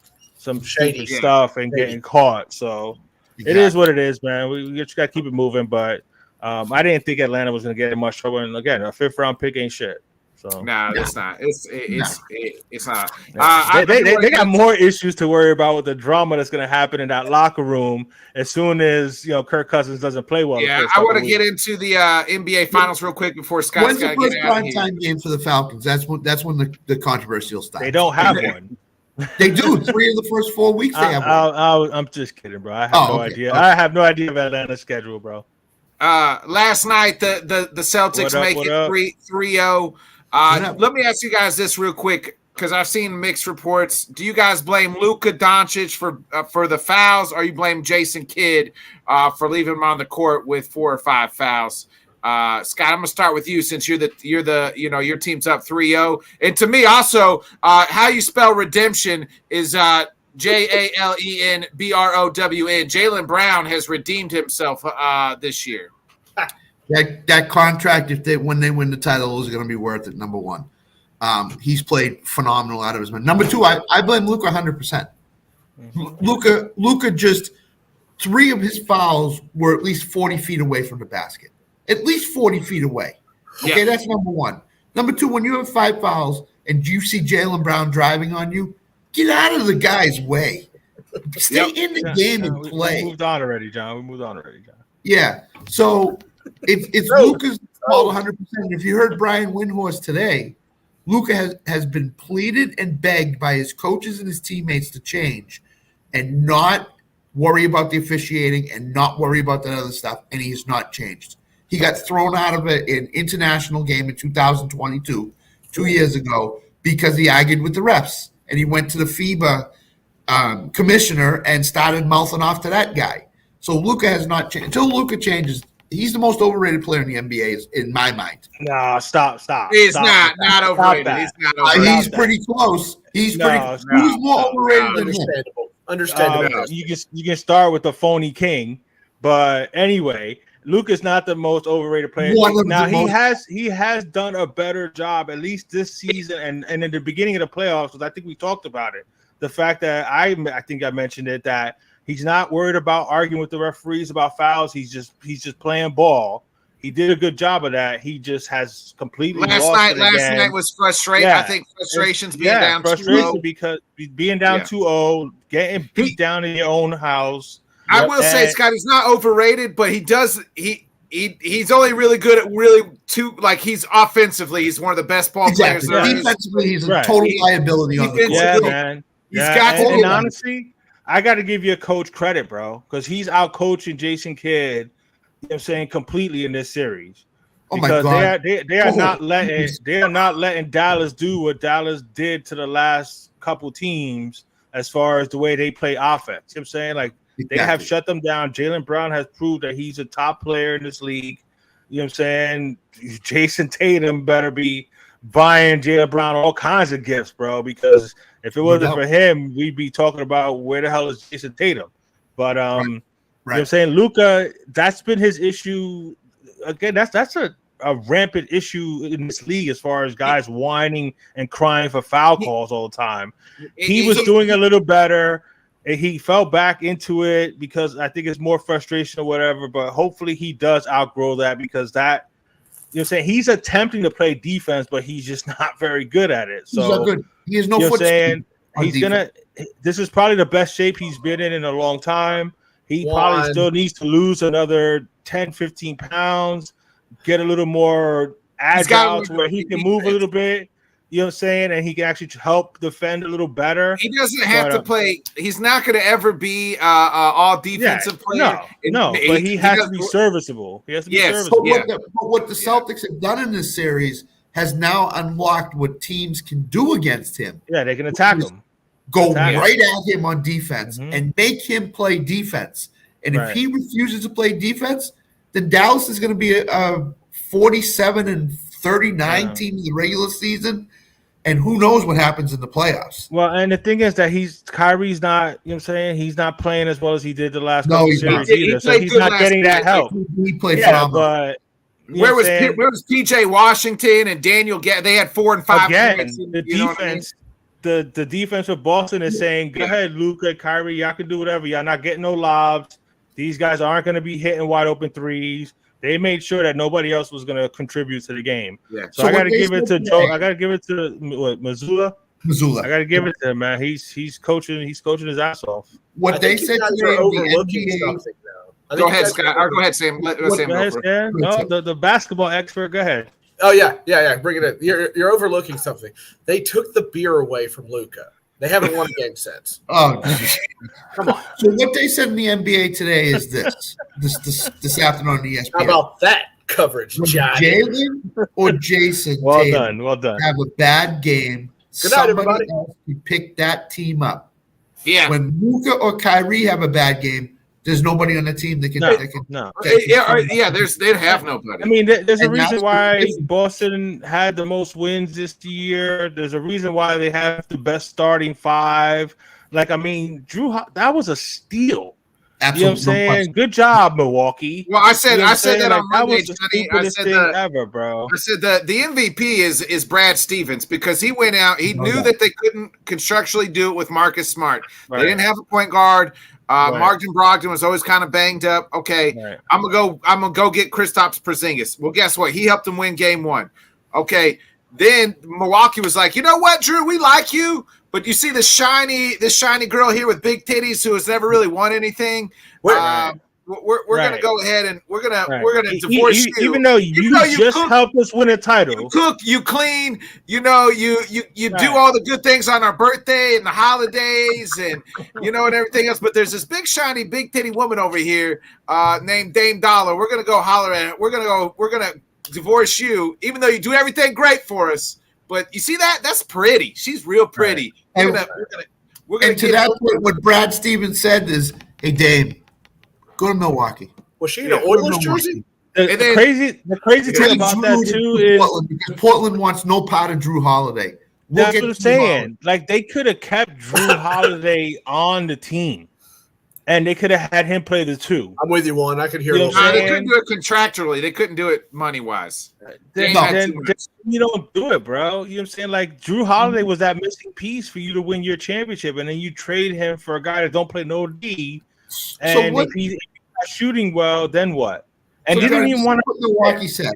[SPEAKER 3] shady stuff and getting caught. So it is what it is, man. We just got to keep it moving. But I didn't think Atlanta was going to get in much trouble. And again, a 5th-round pick ain't shit. So
[SPEAKER 1] it's not. It's not.
[SPEAKER 3] They got more issues to worry about with the drama that's going to happen in that locker room as soon as Kirk Cousins doesn't play well.
[SPEAKER 1] Yeah, I want to get into the NBA Finals real quick before Scott's got to get out of here.
[SPEAKER 2] When's the first prime time game for the Falcons? That's when the controversy will start.
[SPEAKER 3] They don't have one.
[SPEAKER 2] They do. 3 of the first 4 weeks they have one.
[SPEAKER 3] I'm just kidding, bro. I have no idea. Okay. I have no idea of Atlanta's schedule, bro.
[SPEAKER 1] Last night the Celtics make it 3-0. Let me ask you guys this real quick, because I've seen mixed reports. Do you guys blame Luka Doncic for the fouls, or you blame Jason Kidd for leaving him on the court with 4 or 5 fouls? Scott, I'm gonna start with you since your team's up 3-0. And to me also, how you spell redemption is JALENBROWN. Jaylen Brown has redeemed himself this year.
[SPEAKER 2] That contract, when they win the title, is going to be worth it. Number one, he's played phenomenal out of his mind. Number two, I blame Luka 100%. Luka just 3 of his fouls were at least 40 feet away from the basket. At least 40 feet away. Okay, that's number one. Number two, when you have 5 fouls and you see Jaylen Brown driving on you, get out of the guy's way. Stay in the game and play.
[SPEAKER 3] We moved on already, John.
[SPEAKER 2] Yeah. So it's Luka's fault 100%. If you heard Brian Windhorst today, Luka has been pleaded and begged by his coaches and his teammates to change and not worry about the officiating and not worry about that other stuff, and he has not changed. He got thrown out of an international game in 2022, 2 years ago, because he argued with the refs, and he went to the FIBA commissioner and started mouthing off to that guy. So Luka has not changed. Until Luka changes, he's the most overrated player in the NBA, in my mind.
[SPEAKER 3] No, stop.
[SPEAKER 1] He's not overrated. He's not overrated.
[SPEAKER 2] He's pretty close. He's more overrated than him.
[SPEAKER 4] Understandable.
[SPEAKER 3] You can start with the phony king, but anyway, Luka's not the most overrated player. Now he has done a better job, at least this season and in the beginning of the playoffs, because I think we talked about it. The fact that I think I mentioned it, that he's not worried about arguing with the referees about fouls. He's just playing ball. He did a good job of that. He just has completely
[SPEAKER 1] last night was frustrating. Yeah. I think frustration's being down 2-0.
[SPEAKER 3] Because being down 2-0, getting beat down in your own house.
[SPEAKER 1] I will say, Scott, he's not overrated, but he's only really good at he's offensively. He's one of the best ball players.
[SPEAKER 2] Defensively, he's a total liability on the court.
[SPEAKER 3] Yeah, man. And honestly, I got to give your coach credit, bro, because he's out coaching Jason Kidd. You know what I'm saying, completely in this series. Because they are not letting Dallas do what Dallas did to the last couple teams as far as the way they play offense. You know what I'm saying? Like, they have shut them down. Jaylen Brown has proved that he's a top player in this league. You know what I'm saying? Jason Tatum better be buying Jaylen Brown all kinds of gifts, bro, because if it wasn't for him, we'd be talking about where the hell is Jason Tatum. But you know what I'm saying? Luka, that's been his issue. Again, that's a rampant issue in this league as far as guys whining and crying for foul calls all the time. He was doing a little better. He fell back into it because I think it's more frustration or whatever, but hopefully he does outgrow that because that, you know what I'm saying, he's attempting to play defense, but he's just not very good at it. So
[SPEAKER 2] he's not good. He has no
[SPEAKER 3] you know
[SPEAKER 2] foot
[SPEAKER 3] saying this is probably the best shape he's been in a long time. He probably still needs to lose another 10, 15 pounds, get a little more agile to where he can move a little bit. You know what I'm saying? And he can actually help defend a little better.
[SPEAKER 1] He doesn't have to play. He's not going to ever be all defensive player.
[SPEAKER 3] No, but he has to be serviceable. He has to be serviceable.
[SPEAKER 2] But what the Celtics have done in this series has now unlocked what teams can do against him.
[SPEAKER 3] Yeah, they can attack him.
[SPEAKER 2] Go right at him on defense and make him play defense. And if he refuses to play defense, then Dallas is going to be a 47-39 team in the regular season. And who knows what happens in the playoffs.
[SPEAKER 3] Well, and the thing is that Kyrie's not, you know what I'm saying, he's not playing as well as he did the last couple series either. So he's not getting that help.
[SPEAKER 2] He played phenomenal.
[SPEAKER 3] But
[SPEAKER 1] where was PJ Washington and Daniel? They had 4 and 5 points.
[SPEAKER 3] The defense, the defense of Boston is saying, go ahead, Luka, Kyrie, y'all can do whatever. Y'all not getting no lobs. These guys aren't going to be hitting wide open threes. They made sure that nobody else was going to contribute to the game. Yeah. So I got to give it to Joe. I got to give it to Mazzulla. I got to give it to him, man. He's coaching. He's coaching his ass off.
[SPEAKER 2] What they said today,
[SPEAKER 4] overlooking something now.
[SPEAKER 1] Go ahead, Scott. Or go ahead, Sam. Let Sam go first.
[SPEAKER 3] No, the basketball expert. Go ahead.
[SPEAKER 4] Oh yeah. Bring it in. You're overlooking something. They took the beer away from Luka. They haven't won a game since.
[SPEAKER 2] Oh, come on. So what they said in the NBA today is this afternoon on ESPN.
[SPEAKER 4] How about that coverage, John?
[SPEAKER 2] Jalen or Jason
[SPEAKER 3] well
[SPEAKER 2] Tatum
[SPEAKER 3] done.
[SPEAKER 2] Have a bad game.
[SPEAKER 4] Good night, everybody.
[SPEAKER 2] Else can pick that team up.
[SPEAKER 1] Yeah.
[SPEAKER 2] When Luka or Kyrie have a bad game, there's nobody on the team that can.
[SPEAKER 1] They'd have nobody.
[SPEAKER 3] I mean, there's a reason why Boston had the most wins this year. There's a reason why they have the best starting five. Like, I mean, that was a steal. Absolutely. You know what I'm saying? Good job, Milwaukee.
[SPEAKER 1] Well, I said that on Monday,
[SPEAKER 3] Johnny. I said that ever, bro.
[SPEAKER 1] I said the MVP is Brad Stevens because he went out. He knew that they couldn't constructually do it with Marcus Smart. Right. They didn't have a point guard. Martin Brogdon was always kind of banged up. Okay, I'm gonna go get Kristaps Porzingis. Well, guess what? He helped them win game 1. Okay, then Milwaukee was like, you know what, Drew, we like you, but you see this shiny girl here with big titties who has never really won anything. We're gonna go ahead and we're gonna divorce you,
[SPEAKER 3] even though you just cook, helped us win a title.
[SPEAKER 1] You cook, you clean, you do all the good things on our birthday and the holidays and and everything else. But there's this big shiny big titty woman over here named Dame Dollar. We're gonna go holler at it. We're gonna divorce you, even though you do everything great for us. But you see that? That's pretty. She's real pretty.
[SPEAKER 2] Right. We're gonna to that point, what Brad Stevens said is, "Hey Dame, go to Milwaukee."
[SPEAKER 4] Was she in an Oilers jersey?
[SPEAKER 3] The crazy thing about that too is
[SPEAKER 2] Portland wants no part of Drew Holiday.
[SPEAKER 3] That's what I'm saying. Like, they could have kept Drew Holiday on the team, and they could have had him play the 2.
[SPEAKER 4] I'm with you, Juan. I could hear.
[SPEAKER 1] They couldn't do it contractually. They couldn't do it money wise.
[SPEAKER 3] Then you don't do it, bro. You know what I'm saying? Like, Drew Holiday was that missing piece for you to win your championship, and then you trade him for a guy that don't play no D. And if he's not shooting well, then what? And didn't even want to.
[SPEAKER 2] Milwaukee said.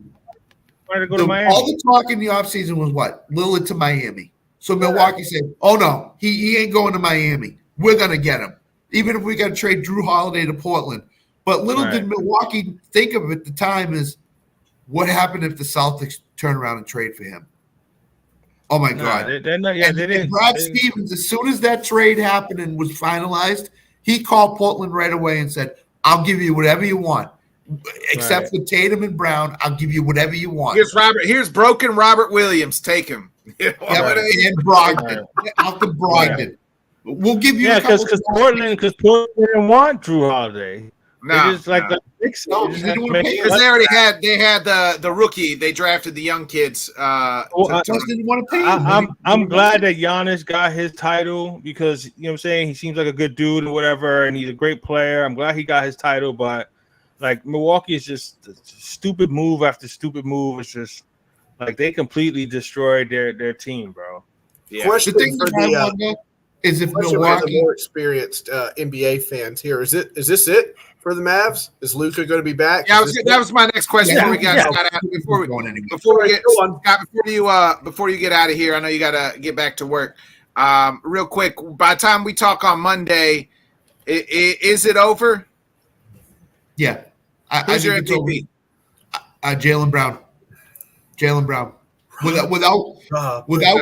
[SPEAKER 3] Wanted to go to Miami.
[SPEAKER 2] All the talk in the offseason was what? Lillard to Miami. So Milwaukee said, "Oh no, he ain't going to Miami. We're gonna get him." even if we got to trade Drew Holiday to Portland. But little did Milwaukee think of at the time is what happened if the Celtics turn around and trade for him? Oh my God!
[SPEAKER 3] They didn't.
[SPEAKER 2] Brad Stevens, as soon as that trade happened and was finalized, he called Portland right away and said, "I'll give you whatever you want, except for Tatum and Brown. I'll give you whatever you want."
[SPEAKER 1] Here's broken Robert Williams. Take him.
[SPEAKER 2] And Brogdon, out to Brogdon. We'll give you
[SPEAKER 3] because Portland didn't want Drew Holiday.
[SPEAKER 1] No,
[SPEAKER 3] because they
[SPEAKER 1] already had the rookie. They drafted the young kids.
[SPEAKER 2] Didn't want to pay him.
[SPEAKER 3] I'm glad that Giannis got his title because you know what I'm saying, he seems like a good dude or whatever, and he's a great player. I'm glad he got his title, but like Milwaukee is just stupid move after stupid move. It's just like they completely destroyed their team, bro.
[SPEAKER 4] Yeah. Question for the
[SPEAKER 2] is if Milwaukee
[SPEAKER 4] more experienced NBA fans here, is this it for the Mavs? Is Luka going to be back?
[SPEAKER 1] Yeah, that was my next question. Before you get out of here, I know you got to get back to work. Real quick, by the time we talk on Monday, is it over?
[SPEAKER 2] Yeah.
[SPEAKER 1] Who's your MVP?
[SPEAKER 2] Jaylen Brown. Jaylen Brown. Without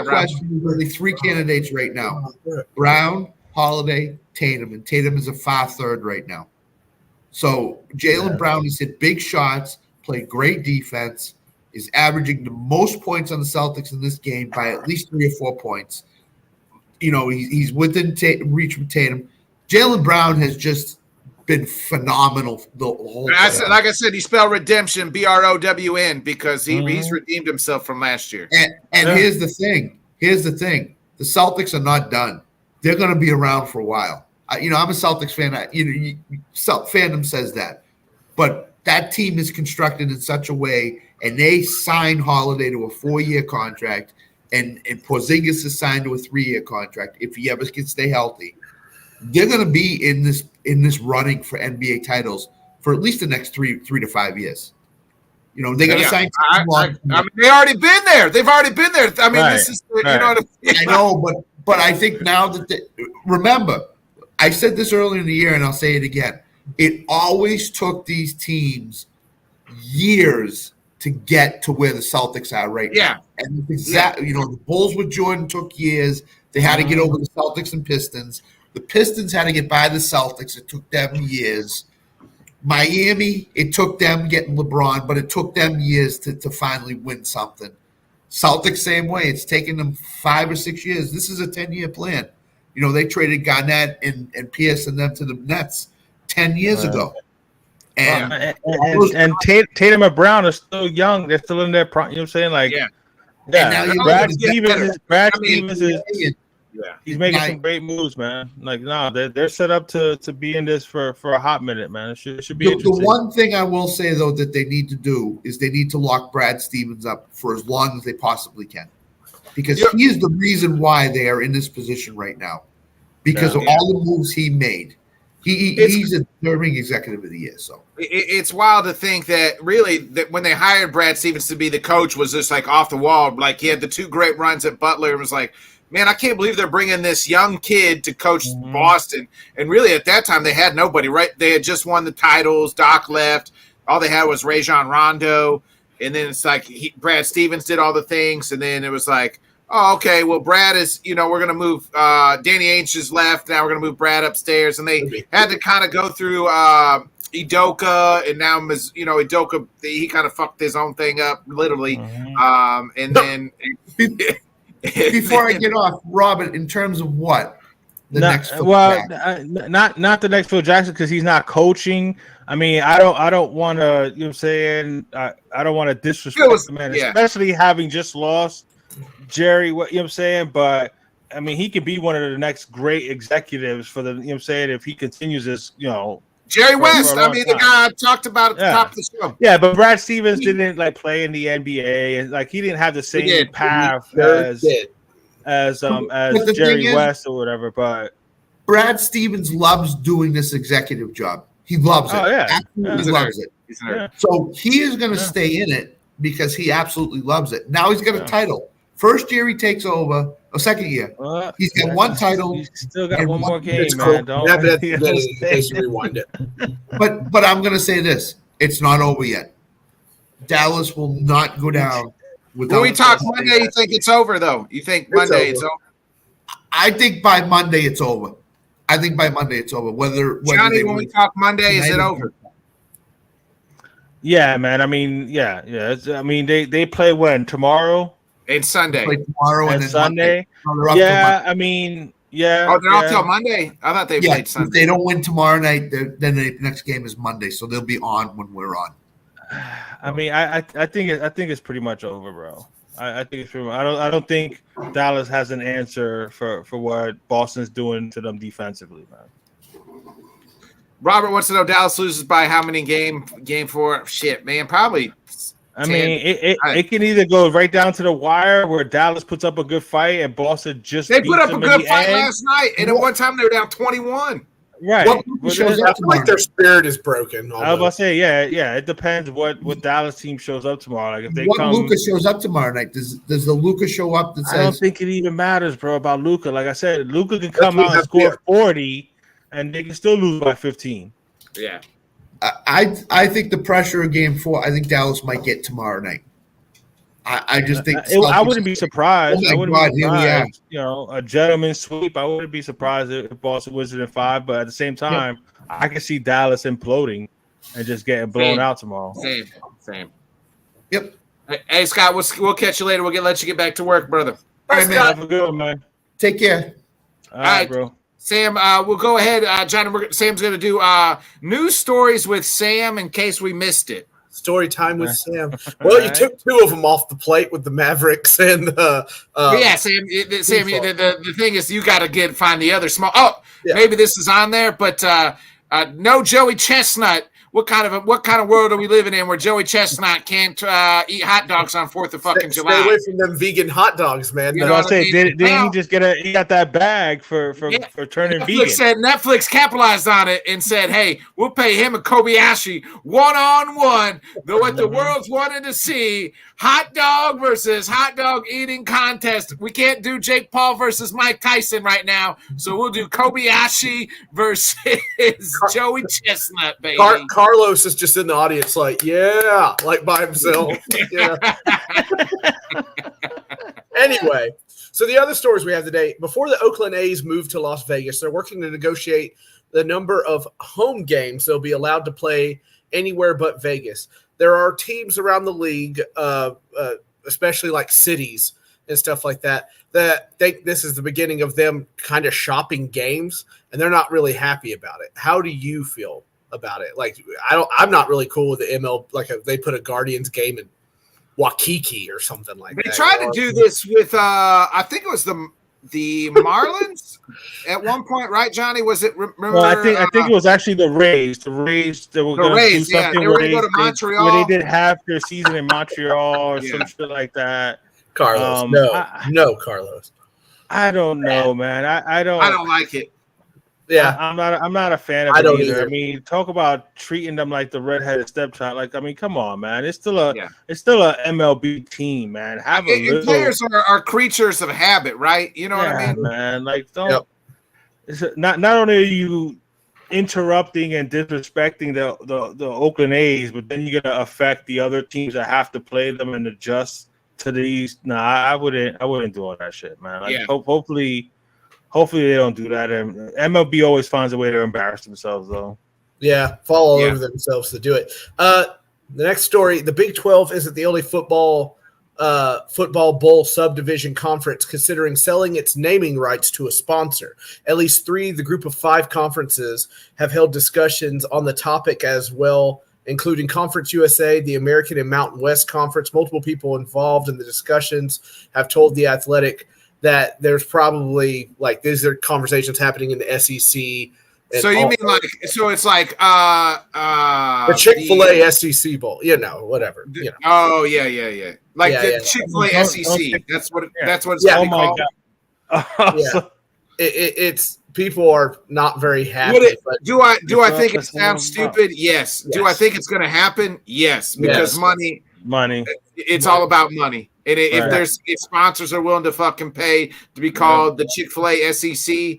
[SPEAKER 2] question, there's only three candidates right now: Brown, Holiday, Tatum, and Tatum is a 5-3 right now. So Jaylen Brown has hit big shots, played great defense, is averaging the most points on the Celtics in this game by at least 3 or 4 points. You know, he's within reach from Tatum. Jaylen Brown has just been phenomenal the whole time.
[SPEAKER 1] Like I said, he spelled redemption BROWN because he's redeemed himself from last year.
[SPEAKER 2] And here's the thing. The Celtics are not done. They're going to be around for a while. I'm a Celtics fan. Fandom says that. But that team is constructed in such a way, and they signed Holiday to a 4-year contract, and Porzingis is signed to a 3-year contract if he ever can stay healthy. They're going to be in this running for NBA titles for at least the next 3 to 5 years. You know, they got to sign.
[SPEAKER 1] I mean, they already been there. They've already been there. I mean, this is you know what I mean?
[SPEAKER 2] I know, but I think now that remember, I said this earlier in the year, and I'll say it again. It always took these teams years to get to where the Celtics are right now. And exactly, the Bulls with Jordan took years. They had to get over the Celtics and Pistons. The Pistons had to get by the Celtics. It took them years. Miami, it took them getting LeBron, but it took them years to finally win something. Celtics, same way. It's taken them 5 or 6 years. This is a 10-year plan. They traded Garnett and Pierce and them to the Nets 10 years ago. And
[SPEAKER 3] Tatum and Brown are still young. They're still in their prime. You know what I'm saying? Like, Brad Stevens is he's making some great moves, man. Like, they're set up to be in this for a hot minute, man. It should be interesting.
[SPEAKER 2] The one thing I will say, though, that they need to do is they need to lock Brad Stevens up for as long as they possibly can. Because he is the reason why they are in this position right now. Because of all the moves he made. He's a deserving executive of the year. So
[SPEAKER 1] it's wild to think that really that when they hired Brad Stevens to be the coach was just like off the wall. Like he had the 2 great runs at Butler and was like, man, I can't believe they're bringing this young kid to coach Boston. And really at that time they had nobody, right? They had just won the titles. Doc left. All they had was Rajon Rondo. And then it's like Brad Stevens did all the things. And then it was like, oh, okay, well, Brad is, we're going to move Danny Ainge is left. Now we're going to move Brad upstairs. And they had to kind of go through Udoka. And now, Udoka, he kind of fucked his own thing up, literally. And then
[SPEAKER 2] before I get off, Robert, in terms of what?
[SPEAKER 3] Not the next Phil Jackson because he's not coaching. I mean, I don't want to. You know what I'm saying? I don't want to disrespect the man, especially having just lost Jerry. What you know what I'm saying? But I mean, he could be one of the next great executives for the. You know what I'm saying? If he continues this,
[SPEAKER 1] Jerry West. The guy I talked about at the top of the show.
[SPEAKER 3] Yeah, but Brad Stevens didn't play in the NBA, and he didn't have the same path as Jerry West or whatever. But
[SPEAKER 2] Brad Stevens loves doing this executive job. He loves it.
[SPEAKER 3] Oh yeah,
[SPEAKER 2] absolutely loves it. So he is going to stay in it because he absolutely loves it. Now he's got a title. First year he takes over, second year. He's got one title.
[SPEAKER 3] He's still got
[SPEAKER 2] and
[SPEAKER 3] one more game,
[SPEAKER 4] It's
[SPEAKER 3] man.
[SPEAKER 4] cool. That's the beginning, in case you rewind it.
[SPEAKER 2] But I'm going to say this: it's not over yet. Dallas will not go down.
[SPEAKER 1] When we talk Monday, you think it's over, though? You think Monday it's over?
[SPEAKER 2] I think by Monday it's over. Whether
[SPEAKER 1] Johnny, when we talk Monday, is it over?
[SPEAKER 3] Yeah, man. I mean, yeah. They play when? Tomorrow?
[SPEAKER 1] And Sunday.
[SPEAKER 2] Play tomorrow and then
[SPEAKER 3] Sunday.
[SPEAKER 2] Yeah,
[SPEAKER 3] I mean, yeah.
[SPEAKER 1] Oh, they're off till Monday? I thought they played Sunday.
[SPEAKER 2] If they don't win tomorrow night, then the next game is Monday, so they'll be on when we're on.
[SPEAKER 3] I mean, I think it's pretty much over, bro. I think it's pretty much, I don't think Dallas has an answer for what Boston's doing to them defensively, man.
[SPEAKER 1] Robert wants to know Dallas loses by how many game 4? Shit, man, probably.
[SPEAKER 3] I mean, it can either go right down to the wire where Dallas puts up a good fight and Boston just
[SPEAKER 1] they put up a good fight last night, and at one time they were down 21.
[SPEAKER 3] Right.
[SPEAKER 4] I feel like their spirit is broken.
[SPEAKER 3] I was about to say, yeah. It depends what Dallas team shows up tomorrow. Like if they
[SPEAKER 2] Luka shows up tomorrow night, does the Luka show up that says?
[SPEAKER 3] I don't think it even matters, bro. About Luka, like I said, Luka can come out and score 40, and they can still lose by 15.
[SPEAKER 1] Yeah.
[SPEAKER 2] I think the pressure of Game 4. I think Dallas might get tomorrow night. I just think
[SPEAKER 3] I wouldn't be surprised.
[SPEAKER 2] Oh my God, here we are.
[SPEAKER 3] You know, a gentleman's sweep. I wouldn't be surprised if Boston wins it in 5. But at the same time, I can see Dallas imploding and just getting blown out tomorrow.
[SPEAKER 1] Same.
[SPEAKER 2] Yep.
[SPEAKER 1] Hey Scott, we'll catch you later. We'll let you get back to work, brother.
[SPEAKER 2] All right, man.
[SPEAKER 3] Have a good one, man.
[SPEAKER 2] Take care.
[SPEAKER 3] All right, bro.
[SPEAKER 1] Sam, we'll go ahead. John, Sam's going to do news stories with Sam in case we missed it.
[SPEAKER 4] Story time with Sam. Well, you took 2 of them off the plate with the Mavericks and the.
[SPEAKER 1] Sam. The thing is, you got to find the other small. Oh, maybe this is on there, but no Joey Chestnut. What kind of world are we living in where Joey Chestnut can't eat hot dogs on 4th of fucking July?
[SPEAKER 4] Stay away from them vegan hot dogs, man.
[SPEAKER 3] You know what I'm saying? Didn't he just he got that bag for turning vegan?
[SPEAKER 1] Netflix capitalized on it and said, hey, we'll pay him and Kobayashi one-on-one. What the world's wanted to see. Hot dog versus hot dog eating contest. We can't do Jake Paul versus Mike Tyson right now, so we'll do Kobayashi versus Joey Chestnut, baby.
[SPEAKER 4] Carlos is just in the audience like by himself. Yeah. Anyway, so the other stories we have today, before the Oakland A's move to Las Vegas, they're working to negotiate the number of home games they'll be allowed to play anywhere but Vegas. There are teams around the league, especially like cities and stuff like that think this is the beginning of them kind of shopping games, and they're not really happy about it. How do you feel about it? Like, I'm not really cool with the ML. Like, they put a Guardians game in Waikiki or something like that.
[SPEAKER 1] They tried to do this with, I think it was the Marlins at one point, right, Johnny? Was it? Remember?
[SPEAKER 3] Well, I think it was actually the Rays. The Rays. They were going to do something
[SPEAKER 1] they were going to go to Montreal.
[SPEAKER 3] Where they did half their season in Montreal or some shit like that.
[SPEAKER 4] Carlos, no, Carlos.
[SPEAKER 3] I don't know, man. I don't
[SPEAKER 1] like it.
[SPEAKER 4] Yeah,
[SPEAKER 3] I'm not a fan of it either. I mean, talk about treating them like the redheaded stepchild. Like, I mean, come on, man. It's still a MLB team, man.
[SPEAKER 1] Players are creatures of habit, right? You know what I mean,
[SPEAKER 3] man. Like, don't. It's not only are you interrupting and disrespecting the Oakland A's, but then you're gonna affect the other teams that have to play them and adjust to these. I wouldn't do all that shit, man. Like, Hopefully they don't do that. And MLB always finds a way to embarrass themselves, though.
[SPEAKER 4] Yeah, fall all over themselves to do it. The next story: the Big 12 isn't the only football bowl subdivision conference considering selling its naming rights to a sponsor. At least 3 of the group of 5 conferences have held discussions on the topic as well, including Conference USA, the American and Mountain West Conference. Multiple people involved in the discussions have told The Athletic that there's probably these are conversations happening in the SEC.
[SPEAKER 1] So you mean it's like
[SPEAKER 4] the Chick-fil-A SEC Bowl, whatever.
[SPEAKER 1] Oh yeah. Like the Chick-fil-A SEC. That's what it's called.
[SPEAKER 3] Oh my God.
[SPEAKER 4] Yeah. It's people are not very happy.
[SPEAKER 1] Do I think it sounds stupid? Yes. Do I think it's going to happen? Yes, because money.
[SPEAKER 3] Money.
[SPEAKER 1] It's all about money. And if sponsors are willing to fucking pay to be called the Chick-fil-A SEC,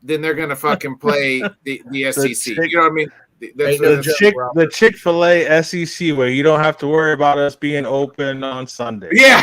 [SPEAKER 1] then they're gonna fucking play the SEC. You know what I mean?
[SPEAKER 3] The Chick-fil-A SEC, where you don't have to worry about us being open on Sunday.
[SPEAKER 1] Yeah,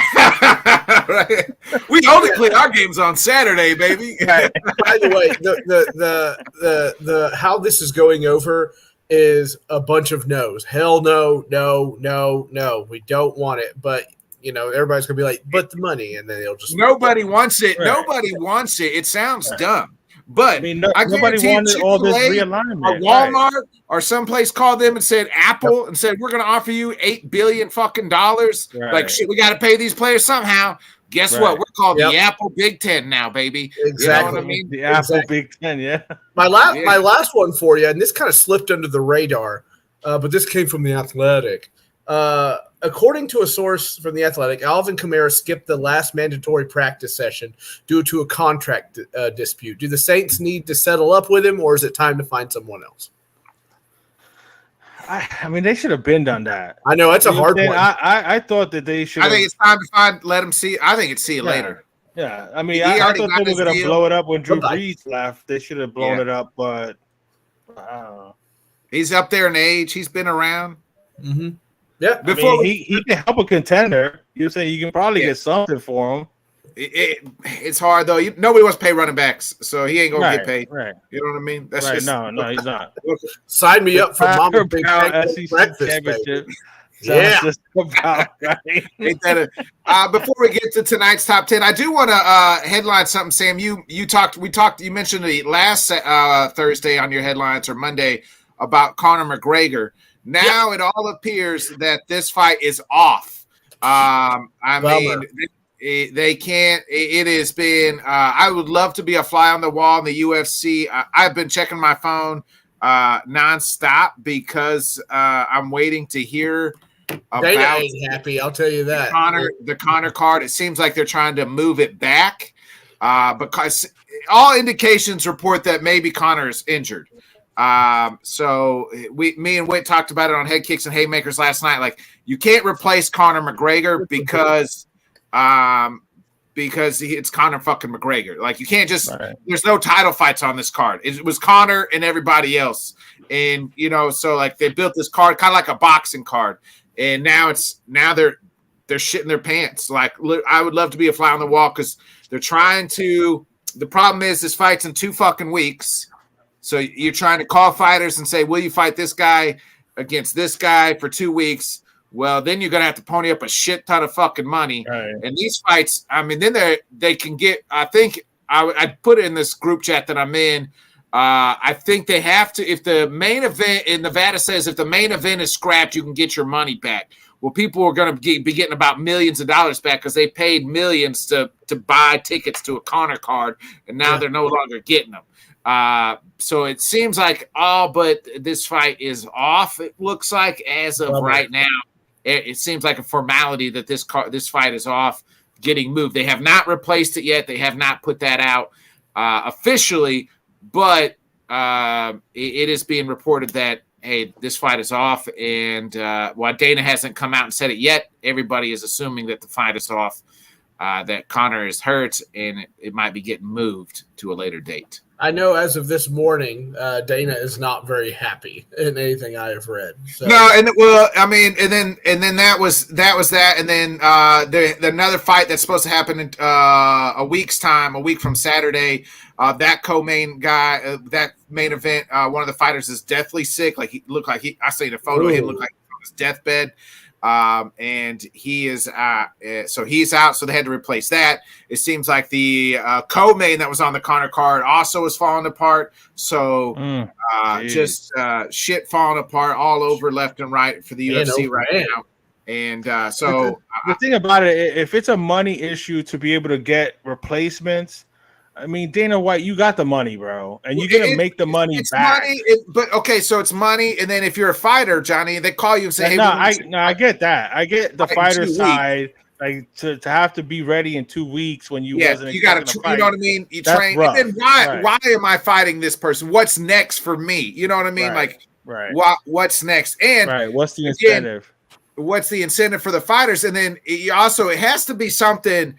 [SPEAKER 1] right. We only play our games on Saturday, baby.
[SPEAKER 4] Right. By the way, the how this is going over is a bunch of no's. Hell no, no, no, no. We don't want it, but. Everybody's gonna be like, but the money, and then they'll just
[SPEAKER 1] nobody wants it. Right. Nobody wants it. It sounds dumb, but
[SPEAKER 3] nobody wanted all this realignment.
[SPEAKER 1] Or Walmart or someplace called them and said Apple and said we're gonna offer you $8 billion fucking dollars. Right. Like shit, we got to pay these players somehow. Guess what? We're called the Apple Big Ten now, baby.
[SPEAKER 4] Exactly.
[SPEAKER 1] You know what I mean?
[SPEAKER 3] The Apple Big Ten. Yeah.
[SPEAKER 4] My last one for you, and this kind of slipped under the radar, but this came from the Athletic. According to a source from The Athletic, Alvin Kamara skipped the last mandatory practice session due to a contract dispute. Do the Saints need to settle up with him, or is it time to find someone else?
[SPEAKER 3] I mean, they should have been done that.
[SPEAKER 4] I know, it's a hard one.
[SPEAKER 3] I thought that they should.
[SPEAKER 1] I think it's time to let him see. I think it's see you later.
[SPEAKER 3] Yeah, I mean, I thought they were going to blow it up when Drew Brees left. They should have blown it up, but I don't know.
[SPEAKER 1] He's up there in age. He's been around.
[SPEAKER 4] Mm-hmm. Yeah,
[SPEAKER 3] he can help a contender. You're saying you can probably get something for him.
[SPEAKER 1] It's hard though. Nobody wants to pay running backs, so he ain't gonna get paid.
[SPEAKER 3] Right.
[SPEAKER 1] You know what I mean? That's
[SPEAKER 3] right. No, he's not.
[SPEAKER 4] Sign me up for Mama Big breakfast.
[SPEAKER 3] Yeah.
[SPEAKER 1] Before we get to tonight's top 10, I do want to headline something, Sam. You mentioned it last Thursday on your headlines or Monday about Conor McGregor. Now it all appears that this fight is off. Mean, they can't. It has been. I would love to be a fly on the wall in the UFC. I've been checking my phone nonstop because I'm waiting to hear about.
[SPEAKER 4] Dana ain't happy. I'll tell you that.
[SPEAKER 1] The Conor card. It seems like they're trying to move it back because all indications report that maybe Conor is injured. So me and Whit talked about it on Head Kicks and Haymakers last night. Like, you can't replace Conor McGregor because it's Conor fucking McGregor. Like, you can't just there's no title fights on this card. It was Conor and everybody else. And so like they built this card kind of like a boxing card. And now they're shitting their pants. Like, I would love to be a fly on the wall because they're trying to. The problem is this fight's in 2 fucking weeks. So you're trying to call fighters and say, will you fight this guy against this guy for 2 weeks? Well, then you're going to have to pony up a shit ton of fucking money. Right. And these fights, I mean, then they can get, I think I put it in this group chat that I'm in. I think they have to, if the main event in Nevada says if the main event is scrapped, you can get your money back. Well, people are going to be getting about millions of dollars back because they paid millions to buy tickets to a Conor card, and now they're no longer getting them. So it seems like but this fight is off. It looks like as of right now, it seems like a formality that this fight is off, getting moved. They have not replaced it yet. They have not put that out officially, but it is being reported that, hey, this fight is off. And while Dana hasn't come out and said it yet, everybody is assuming that the fight is off, that Conor is hurt, and it might be getting moved to a later date.
[SPEAKER 4] I know as of this morning, Dana is not very happy in anything I have read. So.
[SPEAKER 1] No, and then that was that, and then another fight that's supposed to happen in a week's time, a week from Saturday. That co-main guy, that main event, one of the fighters is deathly sick. Like, I seen a photo of him look like on his deathbed. And he is so he's out, so they had to replace that. It seems like the co-main that was on the Conor card also is falling apart. So just shit falling apart all over left and right for the UFC right now. And so
[SPEAKER 3] the thing about it, if it's a money issue to be able to get replacements, I mean, Dana White, you got the money, bro, and you're gonna make the money back.
[SPEAKER 1] Money, so it's money, and then if you're a fighter, Johnny, they call you and say, "Hey,
[SPEAKER 3] I get that. I get the fighter side, like to have to be ready in 2 weeks when you wasn't.
[SPEAKER 1] You got to, you know what I mean? You train, rough. And then why am I fighting this person? What's next for me? You know what I mean? What's next? And
[SPEAKER 3] what's the incentive?
[SPEAKER 1] what's the incentive for the fighters? And then it has to be something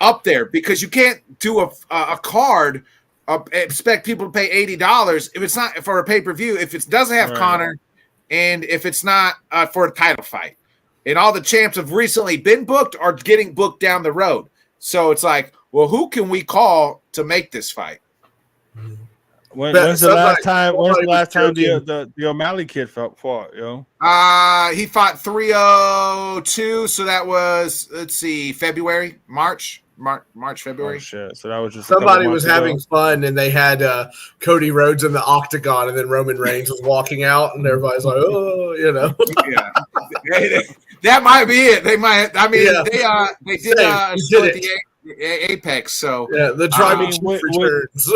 [SPEAKER 1] up there, because you can't do a card, expect people to pay $80 if it's not for a pay-per-view, if it doesn't have Conor, and if it's not for a title fight. And all the champs have recently been booked or getting booked down the road. So it's like, well, who can we call to make this fight?
[SPEAKER 3] When's the last time the O'Malley kid fought, yo?
[SPEAKER 1] He fought 302, so that was, let's see, February, February.
[SPEAKER 3] Oh, shit. So that was just
[SPEAKER 4] somebody was having fun, and they had Cody Rhodes in the octagon, and then Roman Reigns was walking out, and everybody's like, oh, you know.
[SPEAKER 1] Yeah. That might be it. They might. I mean, they did the Apex. So
[SPEAKER 4] yeah, the driving returns.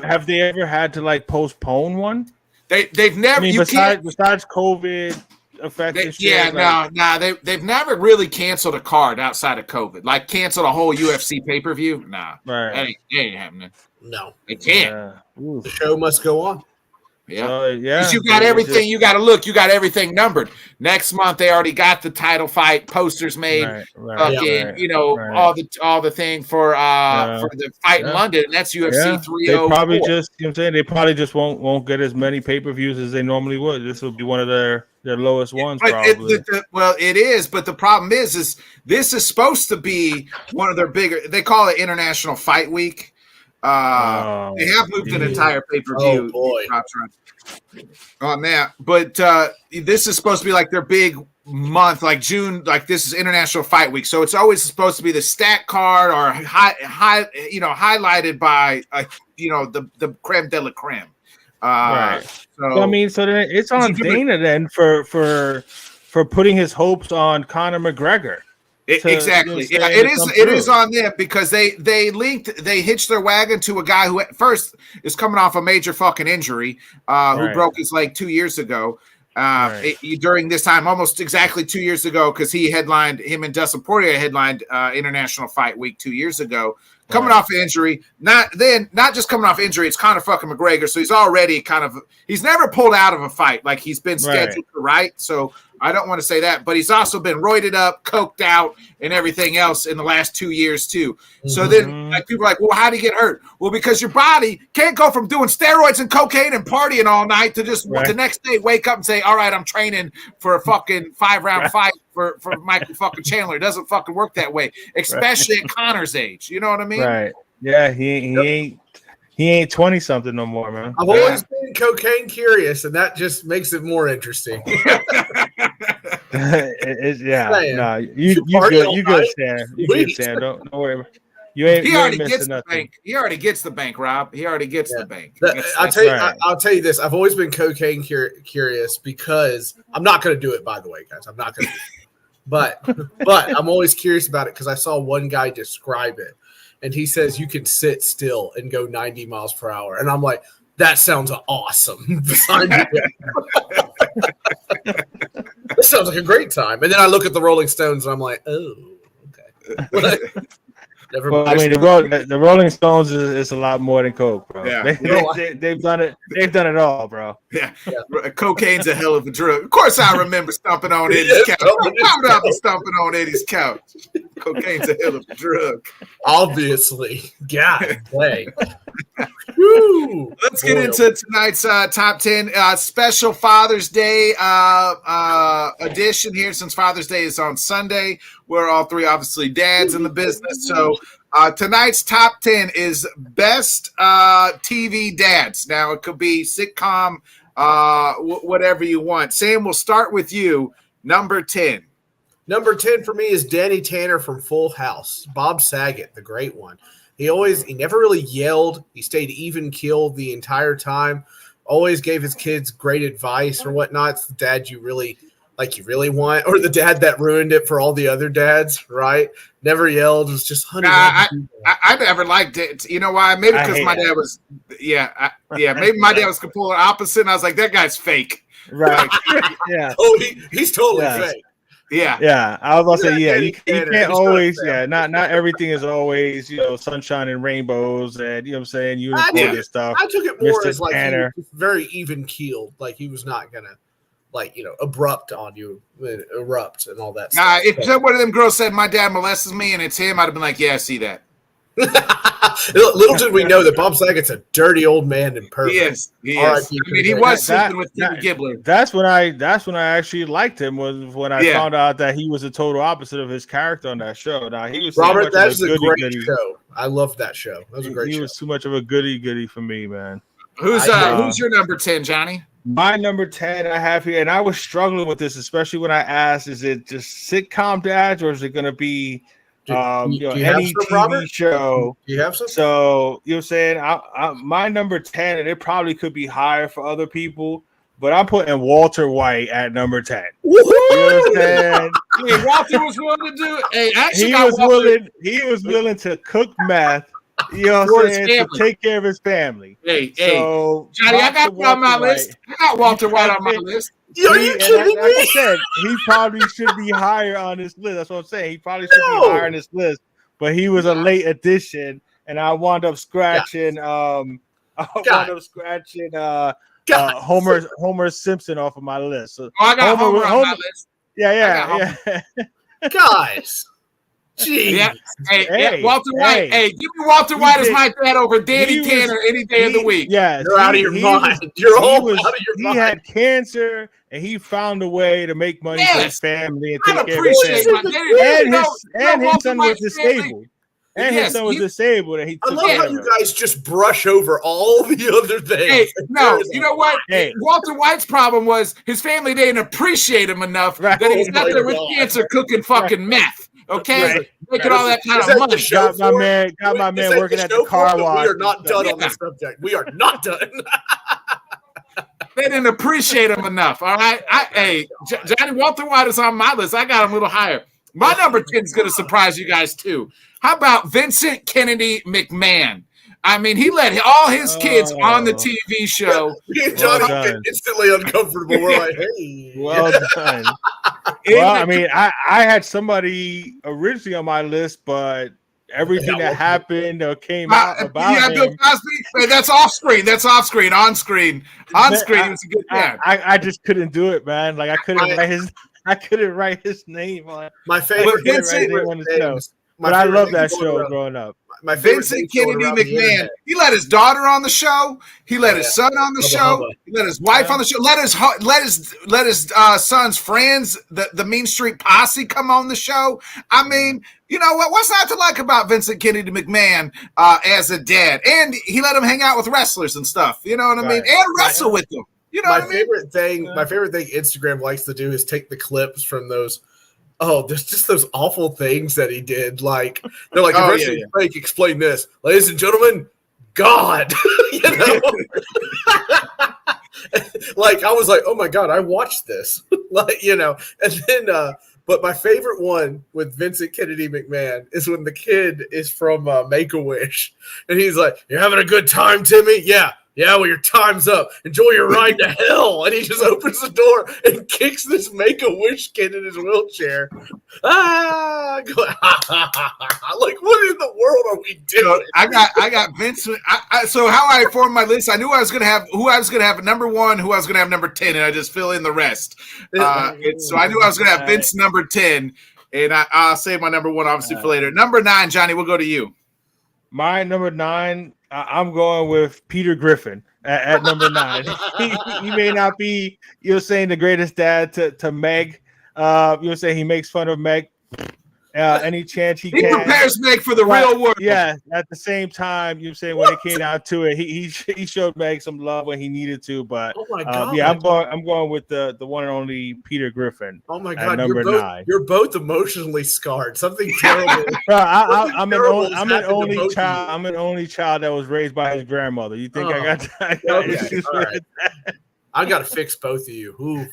[SPEAKER 3] have they ever had to like postpone one?
[SPEAKER 1] They've never.
[SPEAKER 3] I mean, besides COVID effect.
[SPEAKER 1] They've never really canceled a card outside of COVID. Like canceled a whole UFC pay per view. Nah, that ain't happening.
[SPEAKER 4] No,
[SPEAKER 1] they can't.
[SPEAKER 4] The show must go on.
[SPEAKER 1] Yeah, because you got everything. You got to look. You got everything numbered. Next month, they already got the title fight posters made. All the thing for the fight in London, and that's UFC 304.
[SPEAKER 3] They probably just, you know what I'm saying, they probably just won't get as many pay-per-views as they normally would. This will be one of their lowest ones, probably.
[SPEAKER 1] It is, but the problem is this is supposed to be one of their bigger. They call it International Fight Week. They have moved an entire pay-per-view on that, but this is supposed to be like their big month, like June. Like this is International Fight Week, so it's always supposed to be the stat card or highlighted by the creme de la creme.
[SPEAKER 3] Right. So I mean, so then it's on Dana then for putting his hopes on Conor McGregor.
[SPEAKER 1] Exactly. Yeah, it is on them because they hitched their wagon to a guy who at first is coming off a major fucking injury, who broke his leg 2 years ago. During this time, almost exactly 2 years ago, because him and Dustin Poirier headlined International Fight Week 2 years ago. Coming off an injury, not just coming off injury, it's Conor fucking McGregor. So he's already he's never pulled out of a fight. Like he's been scheduled so I don't want to say that, but he's also been roided up, coked out, and everything else in the last 2 years too. So then people are like, well, how did he get hurt? Well, because your body can't go from doing steroids and cocaine and partying all night to just the next day wake up and say, all right, I'm training for a fucking 5-round fight for Michael fucking Chandler. It doesn't fucking work that way, especially at Connor's age. You know what I mean?
[SPEAKER 3] Right. Yeah, he ain't 20-something no more, man.
[SPEAKER 4] I've always been cocaine curious, and that just makes it more interesting.
[SPEAKER 3] You good, Stan. You good, Stan. Don't worry. He already
[SPEAKER 1] gets the bank. He already gets the bank, Rob. He already gets the bank.
[SPEAKER 4] I'll tell you this. I've always been cocaine curious because I'm not going to do it. By the way, guys, I'm not going to. But I'm always curious about it because I saw one guy describe it, and he says you can sit still and go 90 miles per hour, and I'm like, that sounds awesome. This sounds like a great time. And then I look at the Rolling Stones, and I'm like, oh, okay. Never mind.
[SPEAKER 3] I mean, the Rolling Stones is a lot more than coke, bro.
[SPEAKER 1] Yeah.
[SPEAKER 3] They've done it. They've done it all, bro.
[SPEAKER 1] Yeah. Cocaine's a hell of a drug. Of course, I remember stomping on Eddie's couch. I'm stomping on Eddie's couch. Cocaine's a hell of a drug.
[SPEAKER 4] Obviously, God dang.
[SPEAKER 1] Let's get into tonight's top 10 special Father's Day edition here. Since Father's Day is on Sunday, we're all three obviously dads in the business. So tonight's top 10 is best TV dads. Now it could be sitcom, whatever you want. Sam, we'll start with you. Number 10.
[SPEAKER 4] Number 10 for me is Danny Tanner from Full House. Bob Saget, the great one. He never really yelled. He stayed even keeled the entire time. Always gave his kids great advice or whatnot. It's the dad you really want, or the dad that ruined it for all the other dads, right? Never yelled. It was just, honey.
[SPEAKER 1] I never liked it. You know why? Maybe because my dad was, maybe my dad was completely opposite. And I was like, that guy's fake.
[SPEAKER 3] Right. Yeah.
[SPEAKER 4] Oh, he's totally fake.
[SPEAKER 3] Yeah. I was about to say, you can't always, not everything is always, sunshine and rainbows and, you know what I'm saying, unicorn and stuff.
[SPEAKER 4] I took it more as like he was very even keeled, like he was not gonna like abrupt on you, erupt and all that stuff.
[SPEAKER 1] If one of them girls said my dad molested me and it's him, I'd have been like, yeah, I see that.
[SPEAKER 4] Little did we know that Bob Saget's a dirty old man in person.
[SPEAKER 1] Yes, he is. I mean, he was sleeping with Peter Gibbler.
[SPEAKER 3] That's when I actually liked him, was when I found out that he was the total opposite of his character on that show. Now he was
[SPEAKER 4] Robert. That's a great show. I loved that show. That was a great show.
[SPEAKER 3] He was too much of a goody for me, man.
[SPEAKER 1] Who's your number 10, Johnny?
[SPEAKER 3] My number 10 I have here, and I was struggling with this, especially when I asked, is it just sitcom dads or is it going to be any TV show?
[SPEAKER 4] Do you have some?
[SPEAKER 3] So you're saying my number 10, and it probably could be higher for other people, but I'm putting Walter White at number 10. You know what I'm saying?
[SPEAKER 1] Hey, Walter was willing to do it. Hey,
[SPEAKER 3] he was willing to cook meth. You know what I'm saying? To take care of his family.
[SPEAKER 1] Hey, Johnny, I got on my list. I got Walter White on my list.
[SPEAKER 4] Are you kidding me?
[SPEAKER 3] Like I said, he probably should be higher on this list. That's what I'm saying. He probably should be higher on this list, but he was a late addition, and I wound up scratching. Homer Simpson off of my list. So
[SPEAKER 1] I got Homer on my list.
[SPEAKER 3] Yeah.
[SPEAKER 4] Guys. Jeez.
[SPEAKER 1] Yeah. Hey, Walter White. Hey, give me Walter White as my dad over Danny Tanner any day of the week.
[SPEAKER 3] Yeah,
[SPEAKER 4] you're out of your mind. You're all out of your mind.
[SPEAKER 3] He had cancer, and he found a way to make money for his family and take care of his family. And his son was disabled. And his son was disabled. And
[SPEAKER 4] I love how you guys just brush over all the other things.
[SPEAKER 1] Hey, no, you know what? Hey. Walter White's problem was his family didn't appreciate him enough that he was out there with cancer cooking fucking meth. Okay, making all that kind of money.
[SPEAKER 3] Got my man working at the car wash.
[SPEAKER 4] We are not done on this subject. We are not done.
[SPEAKER 1] They didn't appreciate him enough. All right, Johnny Walter White is on my list. I got him a little higher. My number 10 is going to surprise you guys too. How about Vincent Kennedy McMahon? I mean, he let all his kids on the TV show.
[SPEAKER 4] Johnny get instantly uncomfortable. We're like, hey.
[SPEAKER 3] Well done. Well, I mean, I had somebody originally on my list, but everything that happened or came out about him.
[SPEAKER 1] Bill Cosby. That's off screen. That's off screen. On screen. On screen. It's a good man.
[SPEAKER 3] I just couldn't do it, man. Like I couldn't write his name on.
[SPEAKER 4] My favorite
[SPEAKER 3] Vincent on the show. But I love that show growing up.
[SPEAKER 4] My
[SPEAKER 1] Vincent Kennedy McMahon. He let his daughter on the show. He let his son on the show. He let his wife on the show. Let his son's friends, the Mean Street Posse, come on the show. I mean, you know what? What's not to like about Vincent Kennedy McMahon as a dad? And he let him hang out with wrestlers and stuff. You know what I mean? And wrestle with them. You know what I mean?
[SPEAKER 4] My favorite thing Instagram likes to do is take the clips from those. Oh, there's just those awful things that he did. Like they're like, fake. Explain this, ladies and gentlemen. God, you know. Like I was like, oh my God, I watched this. Like and then. But my favorite one with Vincent Kennedy McMahon is when the kid is from Make-A-Wish, and he's like, "You're having a good time, Timmy? Yeah. Well, your time's up. Enjoy your ride to hell." And he just opens the door and kicks this Make-A-Wish kid in his wheelchair. Like, what in the world are we doing?
[SPEAKER 1] I got Vincent. So how I formed my list, I knew I was going to have who I was going to have number 1, who I was going to have number 10, and I just fill in the rest. So I knew I was going to have Vince number 10, and I'll save my number 1 obviously for later. Number 9, Johnny, we'll go to you.
[SPEAKER 3] My number 9. I'm going with Peter Griffin at number 9. He may not be, saying the greatest dad to Meg. Saying he makes fun of Meg any chance he can.
[SPEAKER 1] He prepares Meg for the real world.
[SPEAKER 3] Yeah. At the same time, saying when it came down to it, he showed Meg some love when he needed to. But
[SPEAKER 4] oh my God.
[SPEAKER 3] I'm going with the one and only Peter Griffin.
[SPEAKER 4] Oh my God, number 9. You're both emotionally scarred. Something terrible.
[SPEAKER 3] I'm an only child. I'm an only child that was raised by his grandmother. You think I got issues with that?
[SPEAKER 4] I got to fix both of you. Ooh.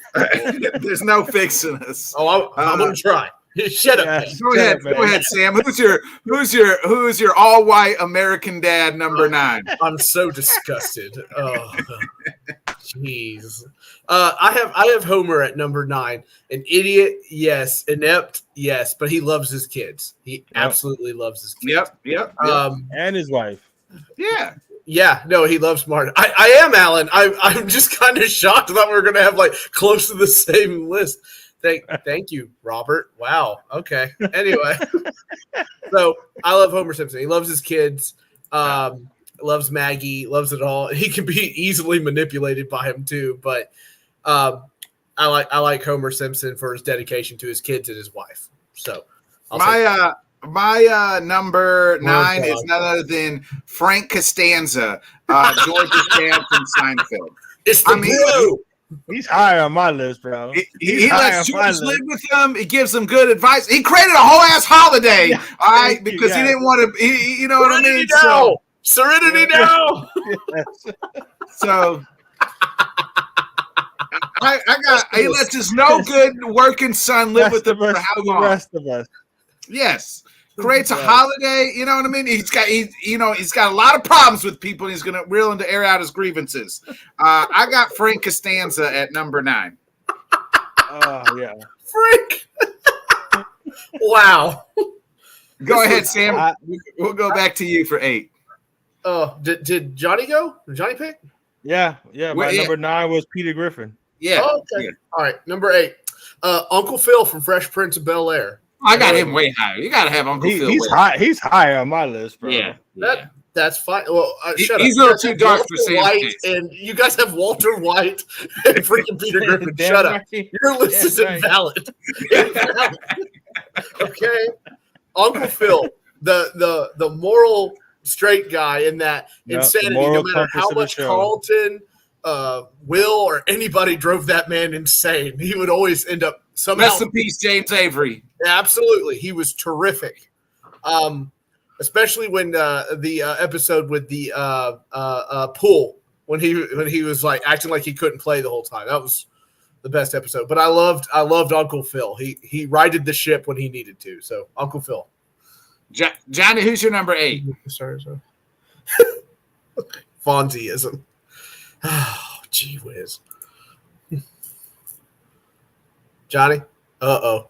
[SPEAKER 1] There's no fixing this.
[SPEAKER 4] Oh, I'm gonna try. Shut up.
[SPEAKER 1] Go ahead, Sam. Who's your all white American dad number 9?
[SPEAKER 4] I'm so disgusted. Oh, jeez. I have Homer at number 9. An idiot, yes. Inept, yes. But he loves his kids. He absolutely loves his kids.
[SPEAKER 1] Yep.
[SPEAKER 3] And his wife.
[SPEAKER 1] Yeah.
[SPEAKER 4] Yeah, no, he loves Martin. I am, Alan. I'm just kind of shocked that we're going to have like close to the same list. Thank you, Robert. Wow. Okay. Anyway, so I love Homer Simpson. He loves his kids. Loves Maggie. Loves it all. He can be easily manipulated by him too, but I like Homer Simpson for his dedication to his kids and his wife. So
[SPEAKER 1] my number 9 is none other than Frank Costanza, George's dad from Seinfeld.
[SPEAKER 4] It's the blue.
[SPEAKER 3] He's high on my list, bro.
[SPEAKER 1] He lets George live with him. He gives him good advice. He created a whole ass holiday, all right, because he didn't want to. You know what I mean?
[SPEAKER 4] Serenity now.
[SPEAKER 1] So I got. He lets his no good working son live with him for how long?
[SPEAKER 3] The rest of us.
[SPEAKER 1] Yes. Creates a holiday, you know what I mean? He's got a lot of problems with people, and he's gonna willing to air out his grievances. I got Frank Costanza at number 9.
[SPEAKER 3] Oh yeah.
[SPEAKER 4] Frank. Wow.
[SPEAKER 1] Go ahead, Sam. We'll go back to you for 8.
[SPEAKER 4] Oh, did Johnny go? Did Johnny pick?
[SPEAKER 3] Yeah. My number 9 was Peter Griffin.
[SPEAKER 1] Yeah.
[SPEAKER 4] Oh, okay. Yeah. All right. Number 8. Uncle Phil from Fresh Prince of Bel-Air.
[SPEAKER 1] I got him way higher. You got to have Uncle Phil.
[SPEAKER 3] He's high. He's higher on my list, bro.
[SPEAKER 1] Yeah.
[SPEAKER 4] That's fine. Well, shut
[SPEAKER 1] he's
[SPEAKER 4] up.
[SPEAKER 1] a little too dark for Sam.
[SPEAKER 4] White, and you guys have Walter White and freaking Peter Griffin. Shut up. Your list is invalid. Okay. Uncle Phil, the moral straight guy in that insanity, no matter how much Carlton, Will, or anybody drove that man insane, he would always end up somehow.
[SPEAKER 1] Rest in peace, James Avery.
[SPEAKER 4] Absolutely. He was terrific. Especially when the episode with the pool, when he was like acting like he couldn't play the whole time. That was the best episode. But I loved Uncle Phil. He righted the ship when he needed to. So Uncle Phil.
[SPEAKER 1] Johnny, who's your number 8?
[SPEAKER 4] Sorry. Fonzieism. Oh, gee whiz. Johnny? Uh-oh.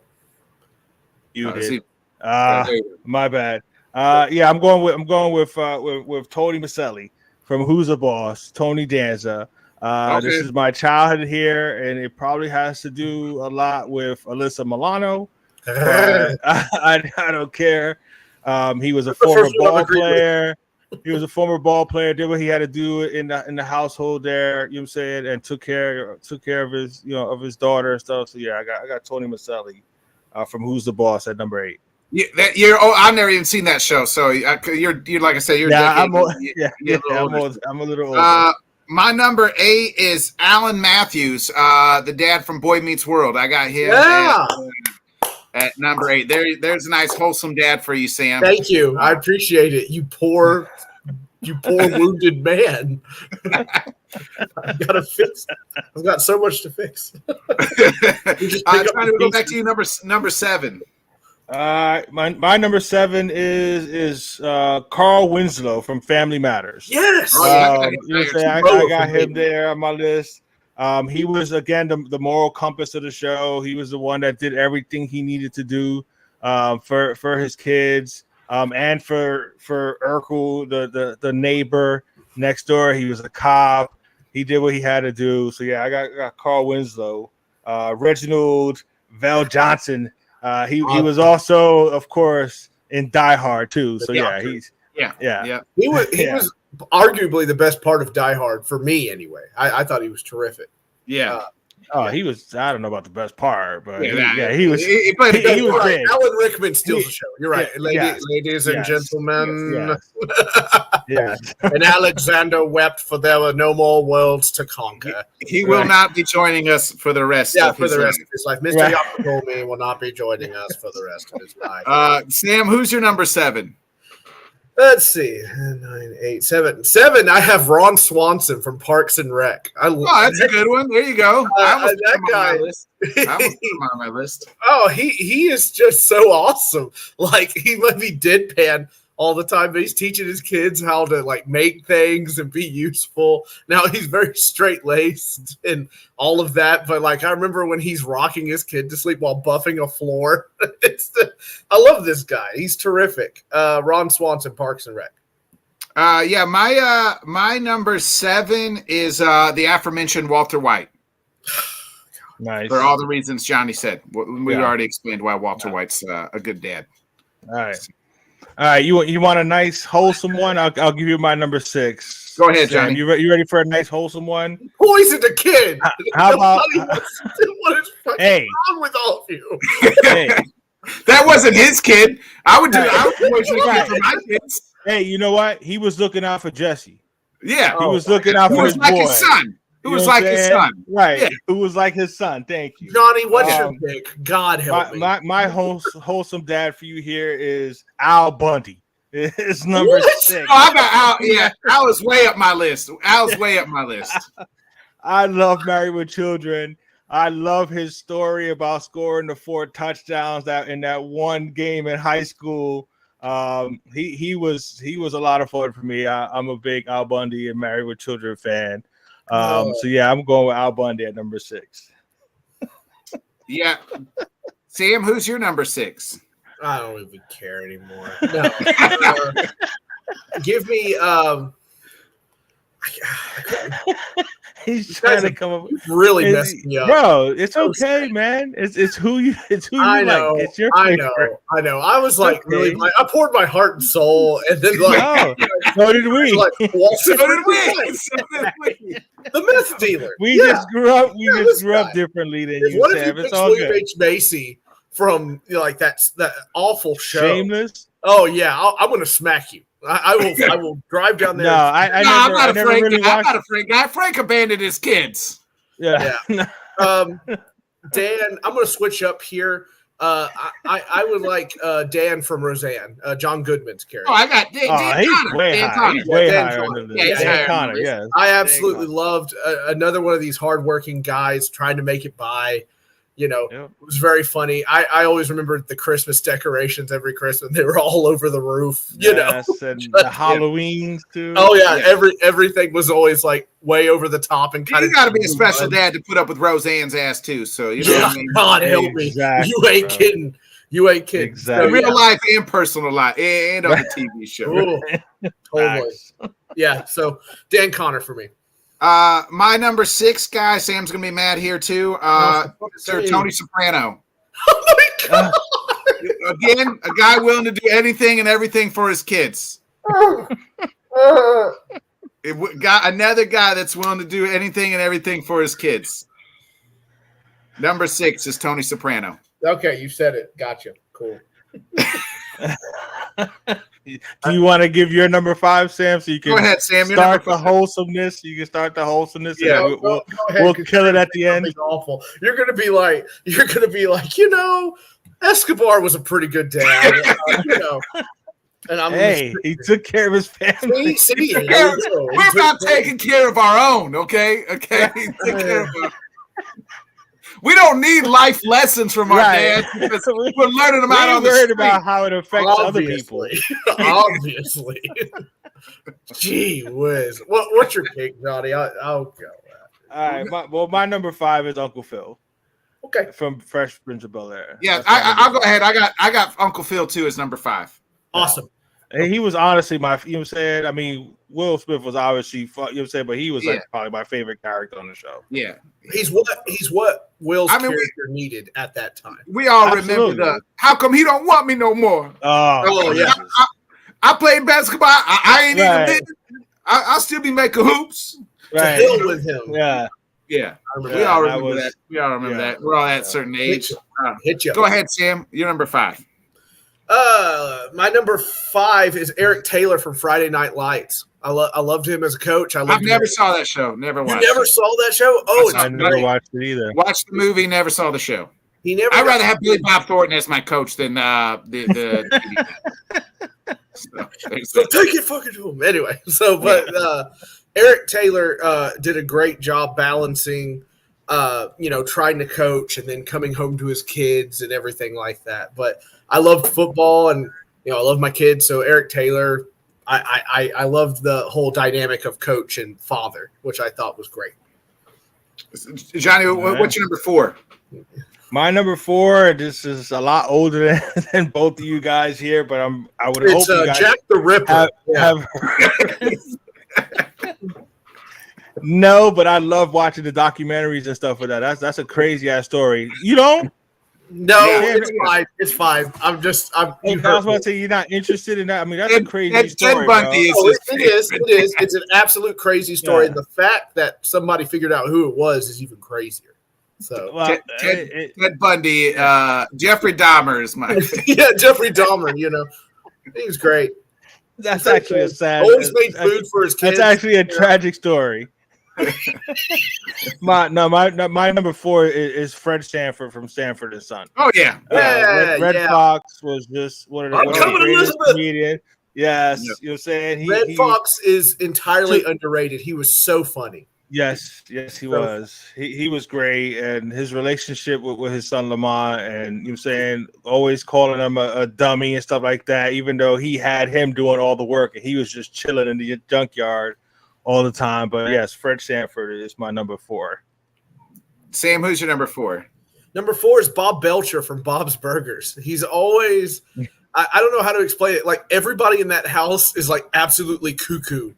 [SPEAKER 3] You did. My bad. Yeah, I'm going with Tony Maselli from Who's the Boss, Tony Danza. This is my childhood here, and it probably has to do a lot with Alyssa Milano. I don't care. He was a former ball player. He was a former ball player. Did what he had to do in the household there. You know what I'm saying, and took care of his of his daughter and stuff. So yeah, I got Tony Maselli from Who's the Boss at number 8.
[SPEAKER 1] I've never even seen that show. So you're like I said, you're.
[SPEAKER 3] I'm a little older.
[SPEAKER 1] My number 8 is Alan Matthews, the dad from Boy Meets World. I got him at number 8. There's a nice wholesome dad for you, Sam.
[SPEAKER 4] Thank you. I appreciate it. You poor wounded man. I've got to fix. I've got so much to fix.
[SPEAKER 1] I'm trying to go back to you, number 7.
[SPEAKER 3] My number 7 is Carl Winslow from Family Matters.
[SPEAKER 4] Yes.
[SPEAKER 3] I got him there on my list. He was again the moral compass of the show. He was the one that did everything he needed to do for his kids and for Urkel, the neighbor next door. He was a cop. He did what he had to do. So yeah, I got Carl Winslow, Reginald Val Johnson. He was also, of course, in Die Hard too. So yeah.
[SPEAKER 4] He was arguably the best part of Die Hard for me, anyway. I thought he was terrific.
[SPEAKER 1] Yeah.
[SPEAKER 3] He was. I don't know about the best part, but he was.
[SPEAKER 4] He was right. Alan Rickman steals the show. You're right, ladies and gentlemen.
[SPEAKER 3] Yes.
[SPEAKER 4] And Alexander wept, for there were no more worlds to conquer.
[SPEAKER 1] He will not be joining us for the rest. of his
[SPEAKER 4] life. Mr. Yamagomi will not be joining us for the rest of his life.
[SPEAKER 1] Sam, who's your number 7?
[SPEAKER 4] Let's see, 9, 8, 7. 7. I have Ron Swanson from Parks and Rec.
[SPEAKER 1] That's a good one. There you go.
[SPEAKER 4] That guy.
[SPEAKER 1] I almost put him on my list.
[SPEAKER 4] Oh, he is just so awesome. Like he might be deadpan all the time, but he's teaching his kids how to like make things and be useful. Now he's very straight-laced and all of that, but like I remember when he's rocking his kid to sleep while buffing a floor. I love this guy. He's terrific. Ron Swanson, Parks and Rec.
[SPEAKER 1] My number 7 is the aforementioned Walter White.
[SPEAKER 3] Nice.
[SPEAKER 1] For all the reasons Johnny said. We already explained why Walter White's a good dad.
[SPEAKER 3] All right. You want a nice wholesome one? I'll give you my number 6.
[SPEAKER 1] Go ahead,
[SPEAKER 3] Sam,
[SPEAKER 1] Johnny.
[SPEAKER 3] You ready for a nice wholesome one?
[SPEAKER 4] Poisoned a kid.
[SPEAKER 3] How about?
[SPEAKER 4] What is fucking wrong with all of you?
[SPEAKER 3] Hey,
[SPEAKER 1] that wasn't his kid. I would poison a kid for my kids.
[SPEAKER 3] Hey, you know what? He was looking out for Jesse.
[SPEAKER 1] Yeah,
[SPEAKER 3] he was looking out for his boy.
[SPEAKER 1] His son. It was like his son.
[SPEAKER 3] Right. Yeah. It was like his son. Thank you.
[SPEAKER 4] Johnny, what's your pick? God help me.
[SPEAKER 3] My wholesome dad for you here is Al Bundy. It's number 6.
[SPEAKER 1] Oh, I got Al. Yeah, Al is way up my list.
[SPEAKER 3] I love Married with Children. I love his story about scoring the 4 touchdowns in that one game in high school. He was a lot of fun for me. I'm a big Al Bundy and Married with Children fan. So yeah, I'm going with Al Bundy at number 6.
[SPEAKER 1] Yeah. Sam, who's your number 6?
[SPEAKER 4] I don't even care anymore. No. Give me
[SPEAKER 3] He's trying to come up.
[SPEAKER 4] Really messed me up,
[SPEAKER 3] bro. It's okay, man. It's who you
[SPEAKER 4] I know,
[SPEAKER 3] like. It's your
[SPEAKER 4] favorite. I know. I was like, really, I poured my heart and soul, and then like,
[SPEAKER 3] so did we.
[SPEAKER 1] So did we.
[SPEAKER 4] The meth dealer.
[SPEAKER 3] We just grew up. We just grew up differently than you,
[SPEAKER 4] what
[SPEAKER 3] Sam.
[SPEAKER 4] If you
[SPEAKER 3] it's all
[SPEAKER 4] William
[SPEAKER 3] good.
[SPEAKER 4] H. Macy from like that awful show,
[SPEAKER 3] Shameless.
[SPEAKER 4] Oh yeah, I'm gonna smack you. I will drive down there.
[SPEAKER 3] No, I'm not
[SPEAKER 1] a Frank guy. Frank abandoned his kids.
[SPEAKER 3] Yeah.
[SPEAKER 4] Dan, I'm going to switch up here. I would like Dan from Roseanne, John Goodman's character.
[SPEAKER 1] Oh, I got Dan.
[SPEAKER 3] He's way higher. He's way higher. Dan Connor, yes.
[SPEAKER 4] I absolutely loved another one of these hardworking guys trying to make it by. You know, It was very funny. I always remember the Christmas decorations every Christmas. They were all over the roof, you know.
[SPEAKER 3] And the Halloweens too.
[SPEAKER 4] Oh yeah. Everything was always like way over the top and kind of.
[SPEAKER 1] You got to be a special dad to put up with Roseanne's ass too. So you know, what I mean?
[SPEAKER 4] God help me. You ain't kidding. You ain't kidding.
[SPEAKER 3] Exactly.
[SPEAKER 1] Real life and personal life, and on the TV show.
[SPEAKER 4] Totally. Yeah. So Dan Connor for me.
[SPEAKER 1] My number 6 guy, Sam's gonna be mad here too. Sir Tony Soprano.
[SPEAKER 4] Oh my God.
[SPEAKER 1] Again, a guy willing to do anything and everything for his kids. Got another guy that's willing to do anything and everything for his kids. Number 6 is Tony Soprano.
[SPEAKER 4] Okay, you said it. Gotcha. Cool.
[SPEAKER 3] Do you want to give your number 5, Sam, so you can
[SPEAKER 1] go ahead, Sam,
[SPEAKER 3] start the wholesomeness? You can start the wholesomeness.
[SPEAKER 4] Yeah,
[SPEAKER 3] we'll kill it at the end.
[SPEAKER 4] Awful. You're gonna be like, you know, Escobar was a pretty good dad. You know, and
[SPEAKER 3] he took care of his family.
[SPEAKER 1] We're about taking care of our own, okay? Okay, he took care of our. We don't need life lessons from our dads because we're learning them out on the street.
[SPEAKER 3] About how it affects other people.
[SPEAKER 4] Obviously. Gee whiz. What's your pick, Johnny? I'll go.
[SPEAKER 3] All right. My number 5 is Uncle Phil.
[SPEAKER 4] Okay.
[SPEAKER 3] From Fresh Prince of Bel-Air.
[SPEAKER 1] Yeah, I'll go ahead. I got Uncle Phil too as number 5.
[SPEAKER 4] Awesome.
[SPEAKER 3] And he was honestly you know what I'm saying? I mean, Will Smith was obviously, you know what I'm saying, but he was like probably my favorite character on the show.
[SPEAKER 1] Yeah.
[SPEAKER 4] He's what Will's character needed at that time.
[SPEAKER 1] We all remember how come he don't want me no more?
[SPEAKER 3] Oh
[SPEAKER 4] yeah.
[SPEAKER 1] I played basketball. I ain't even I'll still be making hoops.
[SPEAKER 4] Right. To hell with him.
[SPEAKER 3] Yeah.
[SPEAKER 1] Yeah. We all remember that. We all remember that. We're all at a certain age.
[SPEAKER 4] Hit you.
[SPEAKER 1] Go ahead, Sam. You're number 5.
[SPEAKER 4] My number 5 is Eric Taylor from Friday Night Lights. I loved him as a coach.
[SPEAKER 1] I've never saw that show. Never watched.
[SPEAKER 4] You never saw that show? Oh,
[SPEAKER 3] I never watched it either.
[SPEAKER 1] Watched the movie. Never saw the show. I'd rather have Billy Bob Thornton as my coach than the.
[SPEAKER 4] So take it fucking to him anyway. Eric Taylor did a great job balancing, trying to coach and then coming home to his kids and everything like that. But I loved football and I love my kids. So Eric Taylor, I loved the whole dynamic of coach and father, which I thought was great.
[SPEAKER 1] Johnny, what's your number 4?
[SPEAKER 3] My number 4. This is a lot older than both of you guys here, but I would hope you guys
[SPEAKER 4] Jack the Ripper.
[SPEAKER 3] have No, but I love watching the documentaries and stuff with that. That's a crazy ass story. You don't?
[SPEAKER 4] No, it's fine. It's fine. I was
[SPEAKER 3] about to say you're not interested in that. I mean, that's a crazy story.
[SPEAKER 1] Ted Bundy
[SPEAKER 4] it is. It's an absolute crazy story. Yeah. And the fact that somebody figured out who it was is even crazier. So
[SPEAKER 1] Ted Bundy, Jeffrey Dahmer is my
[SPEAKER 4] Jeffrey Dahmer. You know, he was great.
[SPEAKER 3] That's actually a sad.
[SPEAKER 4] Always made food for his kids.
[SPEAKER 3] That's actually a tragic story. My number 4 is Fred Sanford from Sanford and Son.
[SPEAKER 1] Oh yeah,
[SPEAKER 3] Red Fox was just one of the greatest comedians. Yes, you know what I'm saying.
[SPEAKER 4] Red Fox is entirely underrated. He was so funny.
[SPEAKER 3] Yes, he was. He was great, and his relationship with his son Lamont, and you know what I'm saying, always calling him a dummy and stuff like that, even though he had him doing all the work and he was just chilling in the junkyard all the time. But yes, Fred Sanford is my number 4.
[SPEAKER 1] Sam, who's your number 4?
[SPEAKER 4] Number 4 is Bob Belcher from Bob's Burgers. He's always, I don't know how to explain it. Like everybody in that house is like absolutely cuckoo.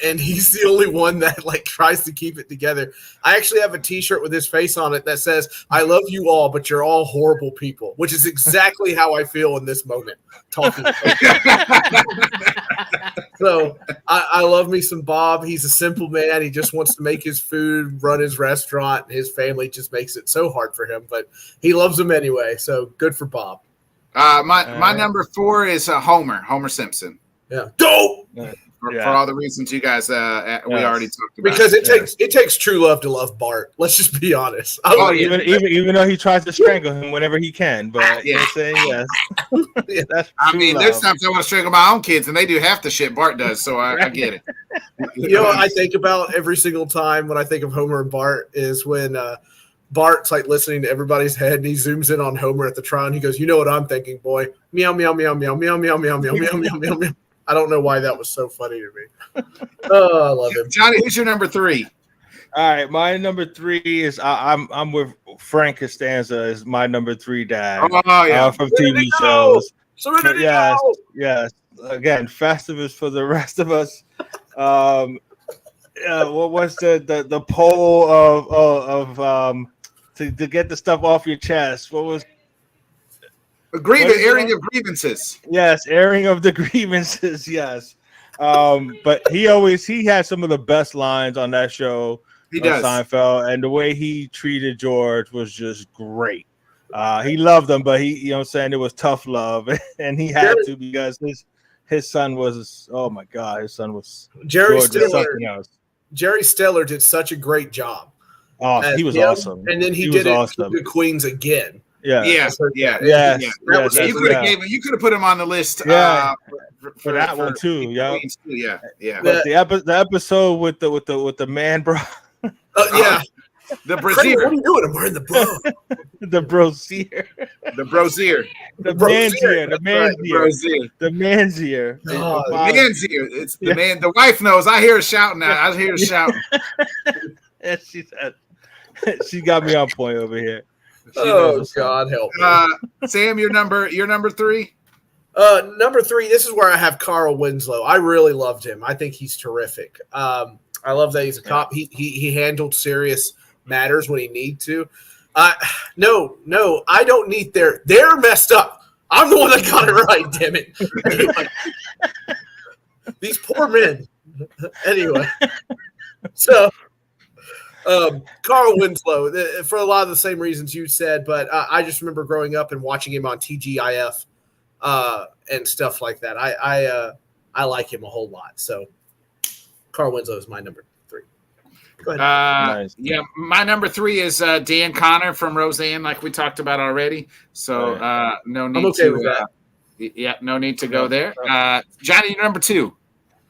[SPEAKER 4] And he's the only one that like tries to keep it together. I actually have a T-shirt with his face on it that says, "I love you all, but you're all horrible people," which is exactly how I feel in this moment talking. So I love me some Bob. He's a simple man. He just wants to make his food, run his restaurant. And his family just makes it so hard for him, but he loves them anyway. So good for Bob.
[SPEAKER 1] My number 4 is Homer Simpson.
[SPEAKER 4] Yeah, dope.
[SPEAKER 1] For all the reasons you guys we already talked about.
[SPEAKER 4] Because it takes true love to love Bart. Let's just be honest.
[SPEAKER 3] Even though he tries to strangle him whenever he can, but you know what I'm saying, yes. That's
[SPEAKER 1] there's times I want to strangle my own kids, and they do half the shit Bart does, so I get it.
[SPEAKER 4] You know what I think about every single time when I think of Homer and Bart is when Bart's like listening to everybody's head, and he zooms in on Homer at the trial, and he goes, "You know what I'm thinking, boy? Meow meow meow meow meow meow meow meow meow meow meow meow." I don't know why that was so funny to me. Oh, I love him.
[SPEAKER 1] Johnny, who's your number 3?
[SPEAKER 3] All right, my number 3 is I'm with Frank Costanza is my number 3 dad.
[SPEAKER 1] Oh yeah,
[SPEAKER 3] from TV shows.
[SPEAKER 4] Yes.
[SPEAKER 3] Again, Festivus for the rest of us. What was the poll of to get the stuff off your chest? What was
[SPEAKER 1] airing of grievances?
[SPEAKER 3] Yes, airing of the grievances. Yes, but he had some of the best lines on that show.
[SPEAKER 1] He does.
[SPEAKER 3] Seinfeld, and the way he treated George was just great. He loved him, but he, you know what I'm saying, it was tough love, and he had to because his son was, oh my God, his son was
[SPEAKER 4] Jerry Stiller. Jerry Stiller did such a great job.
[SPEAKER 3] Oh, he was awesome.
[SPEAKER 4] And then he did it awesome. To Queens again.
[SPEAKER 1] Yeah.
[SPEAKER 3] Yes.
[SPEAKER 1] You could have put him on the list.
[SPEAKER 3] For that one too. Yeah.
[SPEAKER 1] Yeah.
[SPEAKER 3] But the episode with the man, bro.
[SPEAKER 1] The brazier.
[SPEAKER 4] What are you doing? I'm wearing the bro.
[SPEAKER 3] The brazier.
[SPEAKER 1] The brazier.
[SPEAKER 3] The manzier. The manzier. The manzier.
[SPEAKER 1] The manzier. It's the man. The wife knows. I hear her shouting now. I hear her shouting.
[SPEAKER 3] And she said, she got me on point over here.
[SPEAKER 4] God help me.
[SPEAKER 1] Sam, your number 3?
[SPEAKER 4] Number 3, this is where I have Carl Winslow. I really loved him. I think he's terrific. I love that he's a cop. He handled serious matters when he need to. No, I don't need they're messed up. I'm the one that got it right, damn it. These poor men. Anyway. So Carl Winslow, for a lot of the same reasons you said, but I just remember growing up and watching him on TGIF and stuff like that. I like him a whole lot. So Carl Winslow is my number 3. Go ahead.
[SPEAKER 3] Nice.
[SPEAKER 1] Yeah, my number 3 is Dan Connor from Roseanne, like we talked about already. So no need
[SPEAKER 4] with that.
[SPEAKER 1] Yeah, no need to go there. Johnny, your number 2.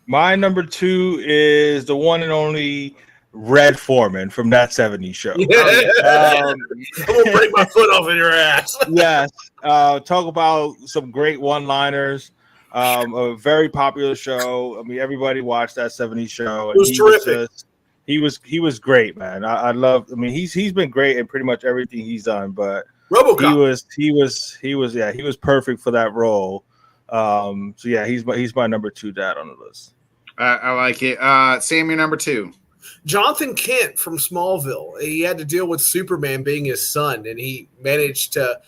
[SPEAKER 3] My number 2 is the one and only Red Foreman from That 70s Show.
[SPEAKER 4] I'm gonna break my foot off in your ass.
[SPEAKER 3] Yes. Talk about some great one-liners. A very popular show. I mean, everybody watched That 70s Show.
[SPEAKER 4] It was terrific.
[SPEAKER 3] he was great, man. I love. I mean, he's been great in pretty much everything he's done, but
[SPEAKER 4] RoboCop.
[SPEAKER 3] he was perfect for that role. So yeah, he's my number 2 dad on the list.
[SPEAKER 1] I like it. Sam, your number 2.
[SPEAKER 4] Jonathan Kent from Smallville. He had to deal with Superman being his son, and he managed to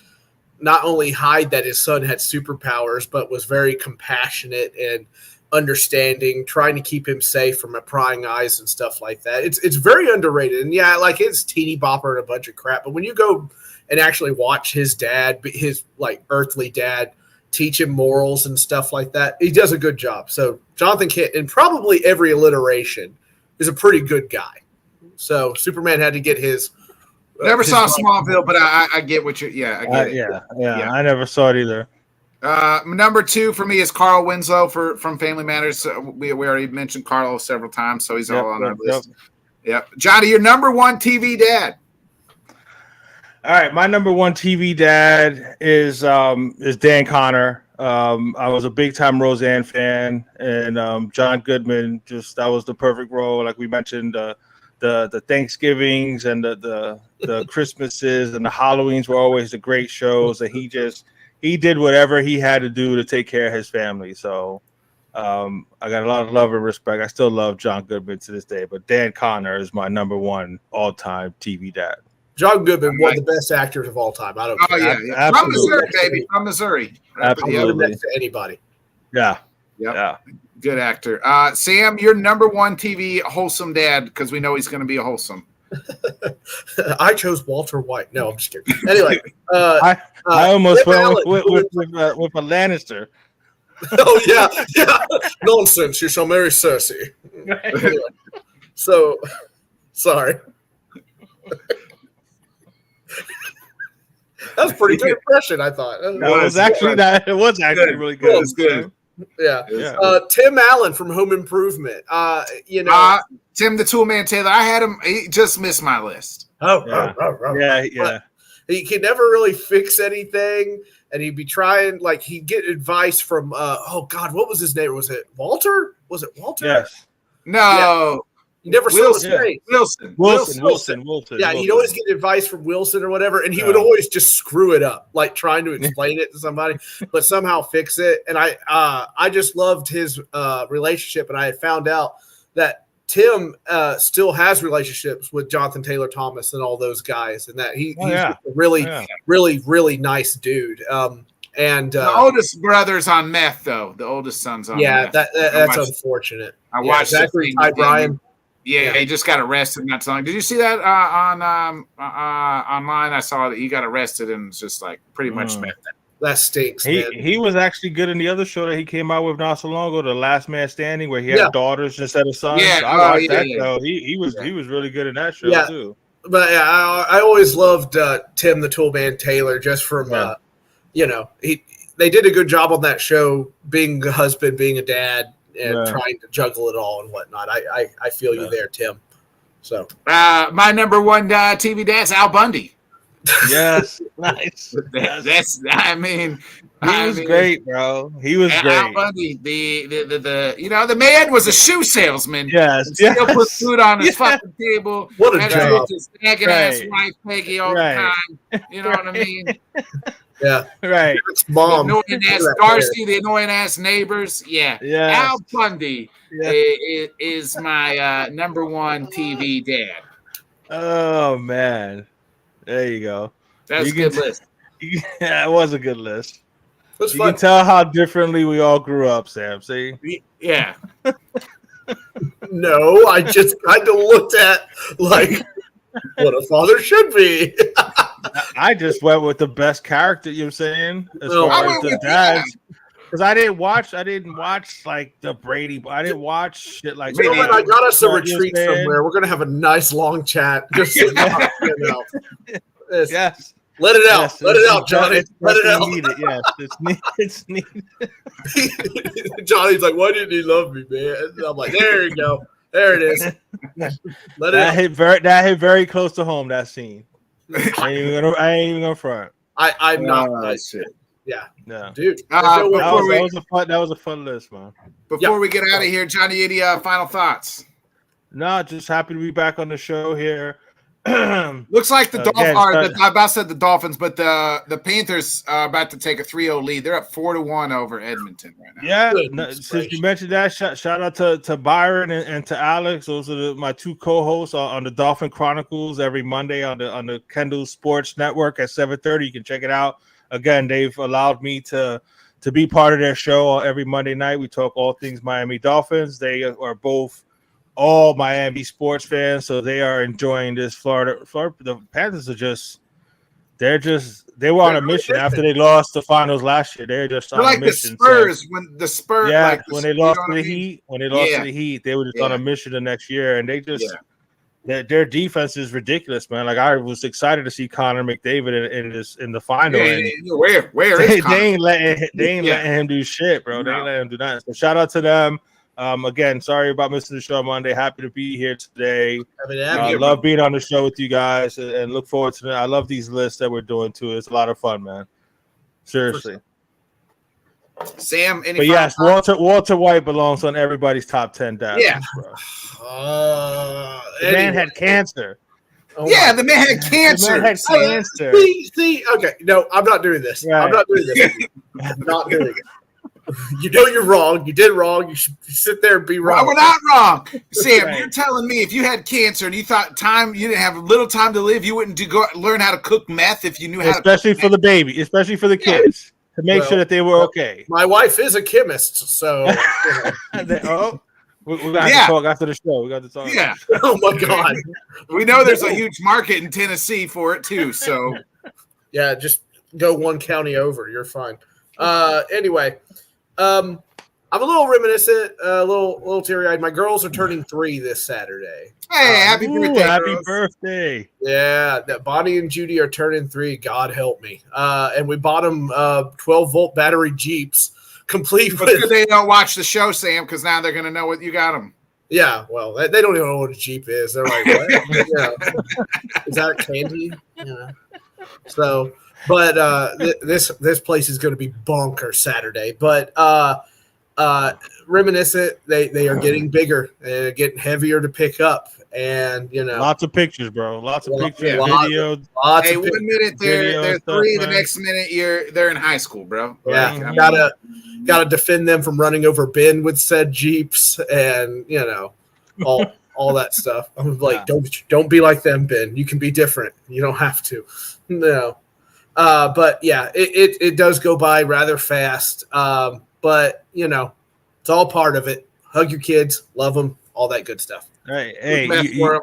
[SPEAKER 4] not only hide that his son had superpowers, but was very compassionate and understanding, trying to keep him safe from prying eyes and stuff like that. It's very underrated. And yeah, like it's teeny bopper and a bunch of crap. But when you go and actually watch his dad, his like earthly dad, teach him morals and stuff like that, he does a good job. So Jonathan Kent, in probably every alliteration, is a pretty good guy. So Superman had to get his.
[SPEAKER 1] Never saw Smallville, but I get what you're. Yeah, I get it.
[SPEAKER 3] Yeah. I never saw it either.
[SPEAKER 1] Number 2 for me is Carl Winslow from Family Matters. We already mentioned Carl several times, so he's all on our list. Yep. Johnny, your number 1 TV dad.
[SPEAKER 3] All right, my number 1 TV dad is Dan Connor. I was a big time Roseanne fan, and John Goodman, that was the perfect role. Like we mentioned, the Thanksgivings and the Christmases and the Halloweens were always the great shows, and he did whatever he had to do to take care of his family. So I got a lot of love and respect. I still love John Goodman to this day, but Dan Connor is my number 1 all-time TV dad.
[SPEAKER 4] John Goodman, one of the best actors of all time. I don't care.
[SPEAKER 1] Yeah. From Missouri, baby. From Missouri.
[SPEAKER 3] Absolutely.
[SPEAKER 4] Next to anybody.
[SPEAKER 1] Yeah. Yep. Yeah. Good actor. Sam, your number 1 TV wholesome dad, because we know he's going to be a wholesome.
[SPEAKER 4] I chose Walter White. No, I'm just kidding. Anyway.
[SPEAKER 3] I almost went with a Lannister.
[SPEAKER 4] Oh, yeah. Nonsense. You shall marry Cersei. Anyway, so, sorry. That was a pretty good impression, I thought.
[SPEAKER 3] It was actually really good.
[SPEAKER 1] It was good.
[SPEAKER 4] Yeah. Tim Allen from Home Improvement.
[SPEAKER 1] Tim the Toolman Taylor. I had him. He just missed my list.
[SPEAKER 3] Yeah.
[SPEAKER 4] He could never really fix anything, and he'd be trying. Like he'd get advice from. What was his name? Was it Walter?
[SPEAKER 3] Yes.
[SPEAKER 1] No.
[SPEAKER 4] Yeah. You never saw his face.
[SPEAKER 3] Wilson.
[SPEAKER 4] Yeah, he'd always get advice from Wilson or whatever, and he would always just screw it up, like trying to explain it to somebody, but somehow fix it. And I just loved his relationship, and I had found out that Tim still has relationships with Jonathan Taylor Thomas and all those guys, and that he's a really, really nice dude. And
[SPEAKER 1] the oldest brother's on meth, though. The oldest son's on meth.
[SPEAKER 4] That's unfortunate.
[SPEAKER 1] I watched
[SPEAKER 4] Zachary Ty Bryan.
[SPEAKER 1] Yeah, he just got arrested not so long. Did you see that online? I saw that he got arrested and was just like pretty much meth.
[SPEAKER 4] That stinks.
[SPEAKER 3] He was actually good in the other show that he came out with not so long ago, The Last Man Standing, where he had daughters instead of sons.
[SPEAKER 1] Yeah,
[SPEAKER 3] I watched that show. He was really good in that show too.
[SPEAKER 4] But I always loved Tim the Toolman Taylor just from they did a good job on that show, being a husband, being a dad, and trying to juggle it all and whatnot. I feel you there, Tim. So
[SPEAKER 1] my number 1 TV dad's Al Bundy.
[SPEAKER 3] Yes, nice.
[SPEAKER 1] He
[SPEAKER 3] was great, bro. He was great.
[SPEAKER 1] Al Bundy, the man was a shoe salesman.
[SPEAKER 3] Yes,
[SPEAKER 1] still put food on his fucking table.
[SPEAKER 4] What a job!
[SPEAKER 1] His nagging ass wife Peggy all the time. You know what I mean?
[SPEAKER 4] Yeah,
[SPEAKER 3] right.
[SPEAKER 4] Mom,
[SPEAKER 1] the annoying ass Darcy, the annoying ass neighbors. Yeah. Al Bundy is my number 1 TV dad.
[SPEAKER 3] Oh man, there you go.
[SPEAKER 1] That's a good list.
[SPEAKER 3] Yeah, it was a good list.
[SPEAKER 4] You
[SPEAKER 3] can tell how differently we all grew up, Sam. See?
[SPEAKER 1] Yeah.
[SPEAKER 4] No, I just kind of looked at like what a father should be.
[SPEAKER 3] I just went with the best character, you know what I'm saying? As far as the dads. Because I didn't watch like the Brady. I didn't watch shit like that.
[SPEAKER 4] I got us a retreat somewhere. We're gonna have a nice long chat. Just
[SPEAKER 3] yes.
[SPEAKER 4] Let it out. Yes, let it out, Johnny. Let it out.
[SPEAKER 3] Needed. Yes, it's needed.
[SPEAKER 4] Johnny's like, why didn't he love me, man? And I'm like, there you go. There it is. Let it out.
[SPEAKER 3] That hit very close to home, that scene. I ain't even gonna front.
[SPEAKER 4] I'm not.
[SPEAKER 1] Shit.
[SPEAKER 4] Yeah.
[SPEAKER 3] No.
[SPEAKER 4] Dude.
[SPEAKER 3] That was a fun list, man.
[SPEAKER 1] Before we get out of here, Johnny, any final thoughts?
[SPEAKER 3] No, just happy to be back on the show here.
[SPEAKER 1] Looks like the Dolphins. I about said the Dolphins, but the Panthers are about to take a 3-0 lead. They're up 4-1 over Edmonton right now.
[SPEAKER 3] Yeah, since you mentioned that, shout out to Byron and to Alex. Those are my two co-hosts on the Dolphin Chronicles every Monday on the Kendall Sports Network at 7:30. You can check it out. Again, they've allowed me to be part of their show every Monday night. We talk all things Miami Dolphins. They are both all Miami sports fans, so they are enjoying this Florida. The Panthers are they were on a mission after they lost the finals last year. They're just on a mission.
[SPEAKER 1] The Spurs, when the Spurs,
[SPEAKER 3] when they lost to the Heat, to the Heat, they were just on a mission the next year, and they just their defense is ridiculous, man. Like I was excited to see Connor McDavid in the final.
[SPEAKER 1] Where is Connor?
[SPEAKER 3] They ain't letting him do shit, bro. They ain't letting him do nothing. So shout out to them. Again, sorry about missing the show on Monday. Happy to be here today. Love being on the show with you guys and look forward to it. I love these lists that we're doing too. It's a lot of fun, man. Seriously.
[SPEAKER 1] Sam,
[SPEAKER 3] but yes, Walter White belongs on everybody's top 10 dad.
[SPEAKER 1] Yeah.
[SPEAKER 3] The man had cancer.
[SPEAKER 1] The man had cancer.
[SPEAKER 3] The man had cancer.
[SPEAKER 4] See, okay. No, I'm not doing this. Right. I'm not doing this. I'm not doing it. You know you're wrong. You did wrong. You should sit there and be wrong.
[SPEAKER 1] We're not wrong. Sam, you're telling me if you had cancer and you thought you didn't have little time to live, you wouldn't go learn how to cook meth if you knew how
[SPEAKER 3] especially for the baby, especially for the kids, to make sure that they were okay.
[SPEAKER 4] My wife is a chemist, so
[SPEAKER 3] we got to talk after the show. We got to talk.
[SPEAKER 1] Yeah.
[SPEAKER 4] Oh my God.
[SPEAKER 1] We know there's a huge market in Tennessee for it too. So
[SPEAKER 4] yeah, just go one county over. You're fine. Anyway. I'm a little reminiscent, a little teary-eyed. My girls are turning 3 this Saturday.
[SPEAKER 1] Hey, happy birthday!
[SPEAKER 3] Happy birthday!
[SPEAKER 4] Yeah, that Bonnie and Judy are turning 3. God help me. And we bought them 12-volt battery Jeeps, complete with.
[SPEAKER 1] They don't watch the show, Sam, because now they're gonna know what you got them.
[SPEAKER 4] Yeah, well, they don't even know what a Jeep is. They're like, what? Is that candy? Yeah. So. But this place is going to be bonker Saturday. But reminiscent, they are getting bigger. They're getting heavier to pick up, and
[SPEAKER 3] lots of pictures, bro. Lots of pictures, videos.
[SPEAKER 1] Hey, 1 minute they're 3, the next minute they're in high school, bro.
[SPEAKER 4] Yeah, gotta defend them from running over Ben with said Jeeps, and all that stuff. I'm like, don't be like them, Ben. You can be different. You don't have to. No. But yeah, it does go by rather fast. But it's all part of it. Hug your kids, love them, all that good stuff.
[SPEAKER 3] Right. Hey,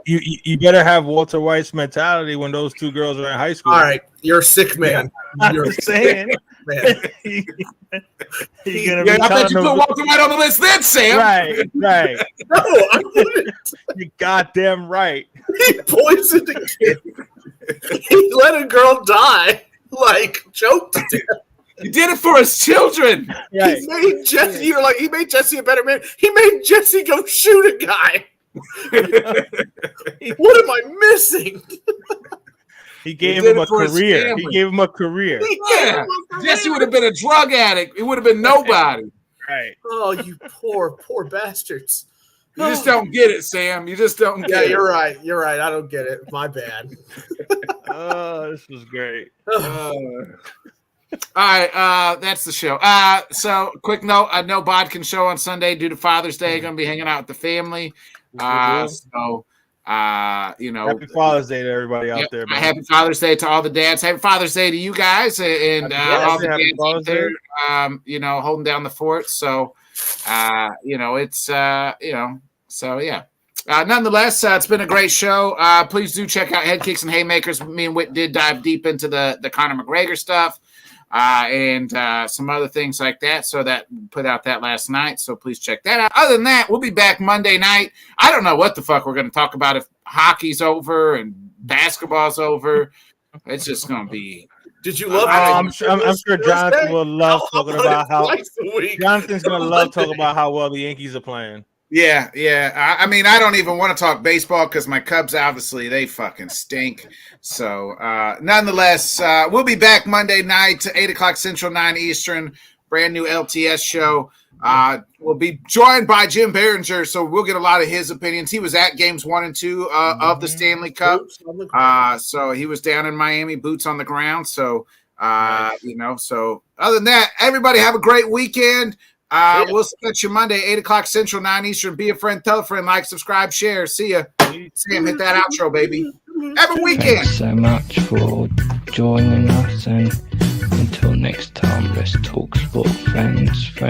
[SPEAKER 3] you better have Walter White's mentality when those 2 girls are in high school.
[SPEAKER 4] All right, you're a sick man.
[SPEAKER 3] You're saying. Man.
[SPEAKER 1] I bet you put Walter White on the list then, Sam.
[SPEAKER 3] Right.
[SPEAKER 4] No, I wouldn't.
[SPEAKER 3] You're goddamn right.
[SPEAKER 4] He poisoned a kid. He let a girl die. Choked to death.
[SPEAKER 1] He did it for his children.
[SPEAKER 3] Right.
[SPEAKER 4] He made Jesse. You're like, he made Jesse a better man. He made Jesse go shoot a guy. What am I missing?
[SPEAKER 3] He gave him a career. He gave him a career.
[SPEAKER 1] Yeah. Jesse would have been a drug addict. He would have been nobody.
[SPEAKER 3] Right.
[SPEAKER 4] Oh, you poor bastards.
[SPEAKER 1] You just don't get it, Sam. You just don't get it.
[SPEAKER 4] Yeah, you're right. You're right. I don't get it. My bad.
[SPEAKER 3] Oh, this was great.
[SPEAKER 1] All right, that's the show. So quick note, I know Bodkin show on Sunday due to Father's Day. Going to be hanging out with the family.
[SPEAKER 3] Happy Father's Day to everybody out there, man.
[SPEAKER 1] Happy Father's Day to all the dads. Happy Father's Day to you guys and all the dads out there, holding down the fort. So, nonetheless, it's been a great show. Please do check out Head Kicks and Haymakers. Me and Whit did dive deep into the Conor McGregor stuff and some other things like that. So that put out that last night. So please check that out. Other than that, we'll be back Monday night. I don't know what the fuck we're going to talk about if hockey's over and basketball's over. It's just going to be.
[SPEAKER 4] Did you love?
[SPEAKER 3] I'm sure Jonathan will love talking about how Jonathan's going to love talking about how well the Yankees are playing.
[SPEAKER 1] Yeah. I mean, I don't even want to talk baseball because my Cubs, obviously, they fucking stink. So, nonetheless, we'll be back Monday night to 8 o'clock Central, 9 Eastern brand new LTS show. We'll be joined by Jim Behringer, so we'll get a lot of his opinions. He was at games 1 and 2 of the Stanley Cup. So he was down in Miami, boots on the ground. So, so other than that, everybody have a great weekend. We'll catch you Monday, 8 o'clock Central, 9 Eastern. Be a friend, tell a friend, like, subscribe, share. See ya. Sam, hit that outro, baby. Have a weekend.
[SPEAKER 5] Thanks so much for joining us, and until next time, let's talk sport, friends.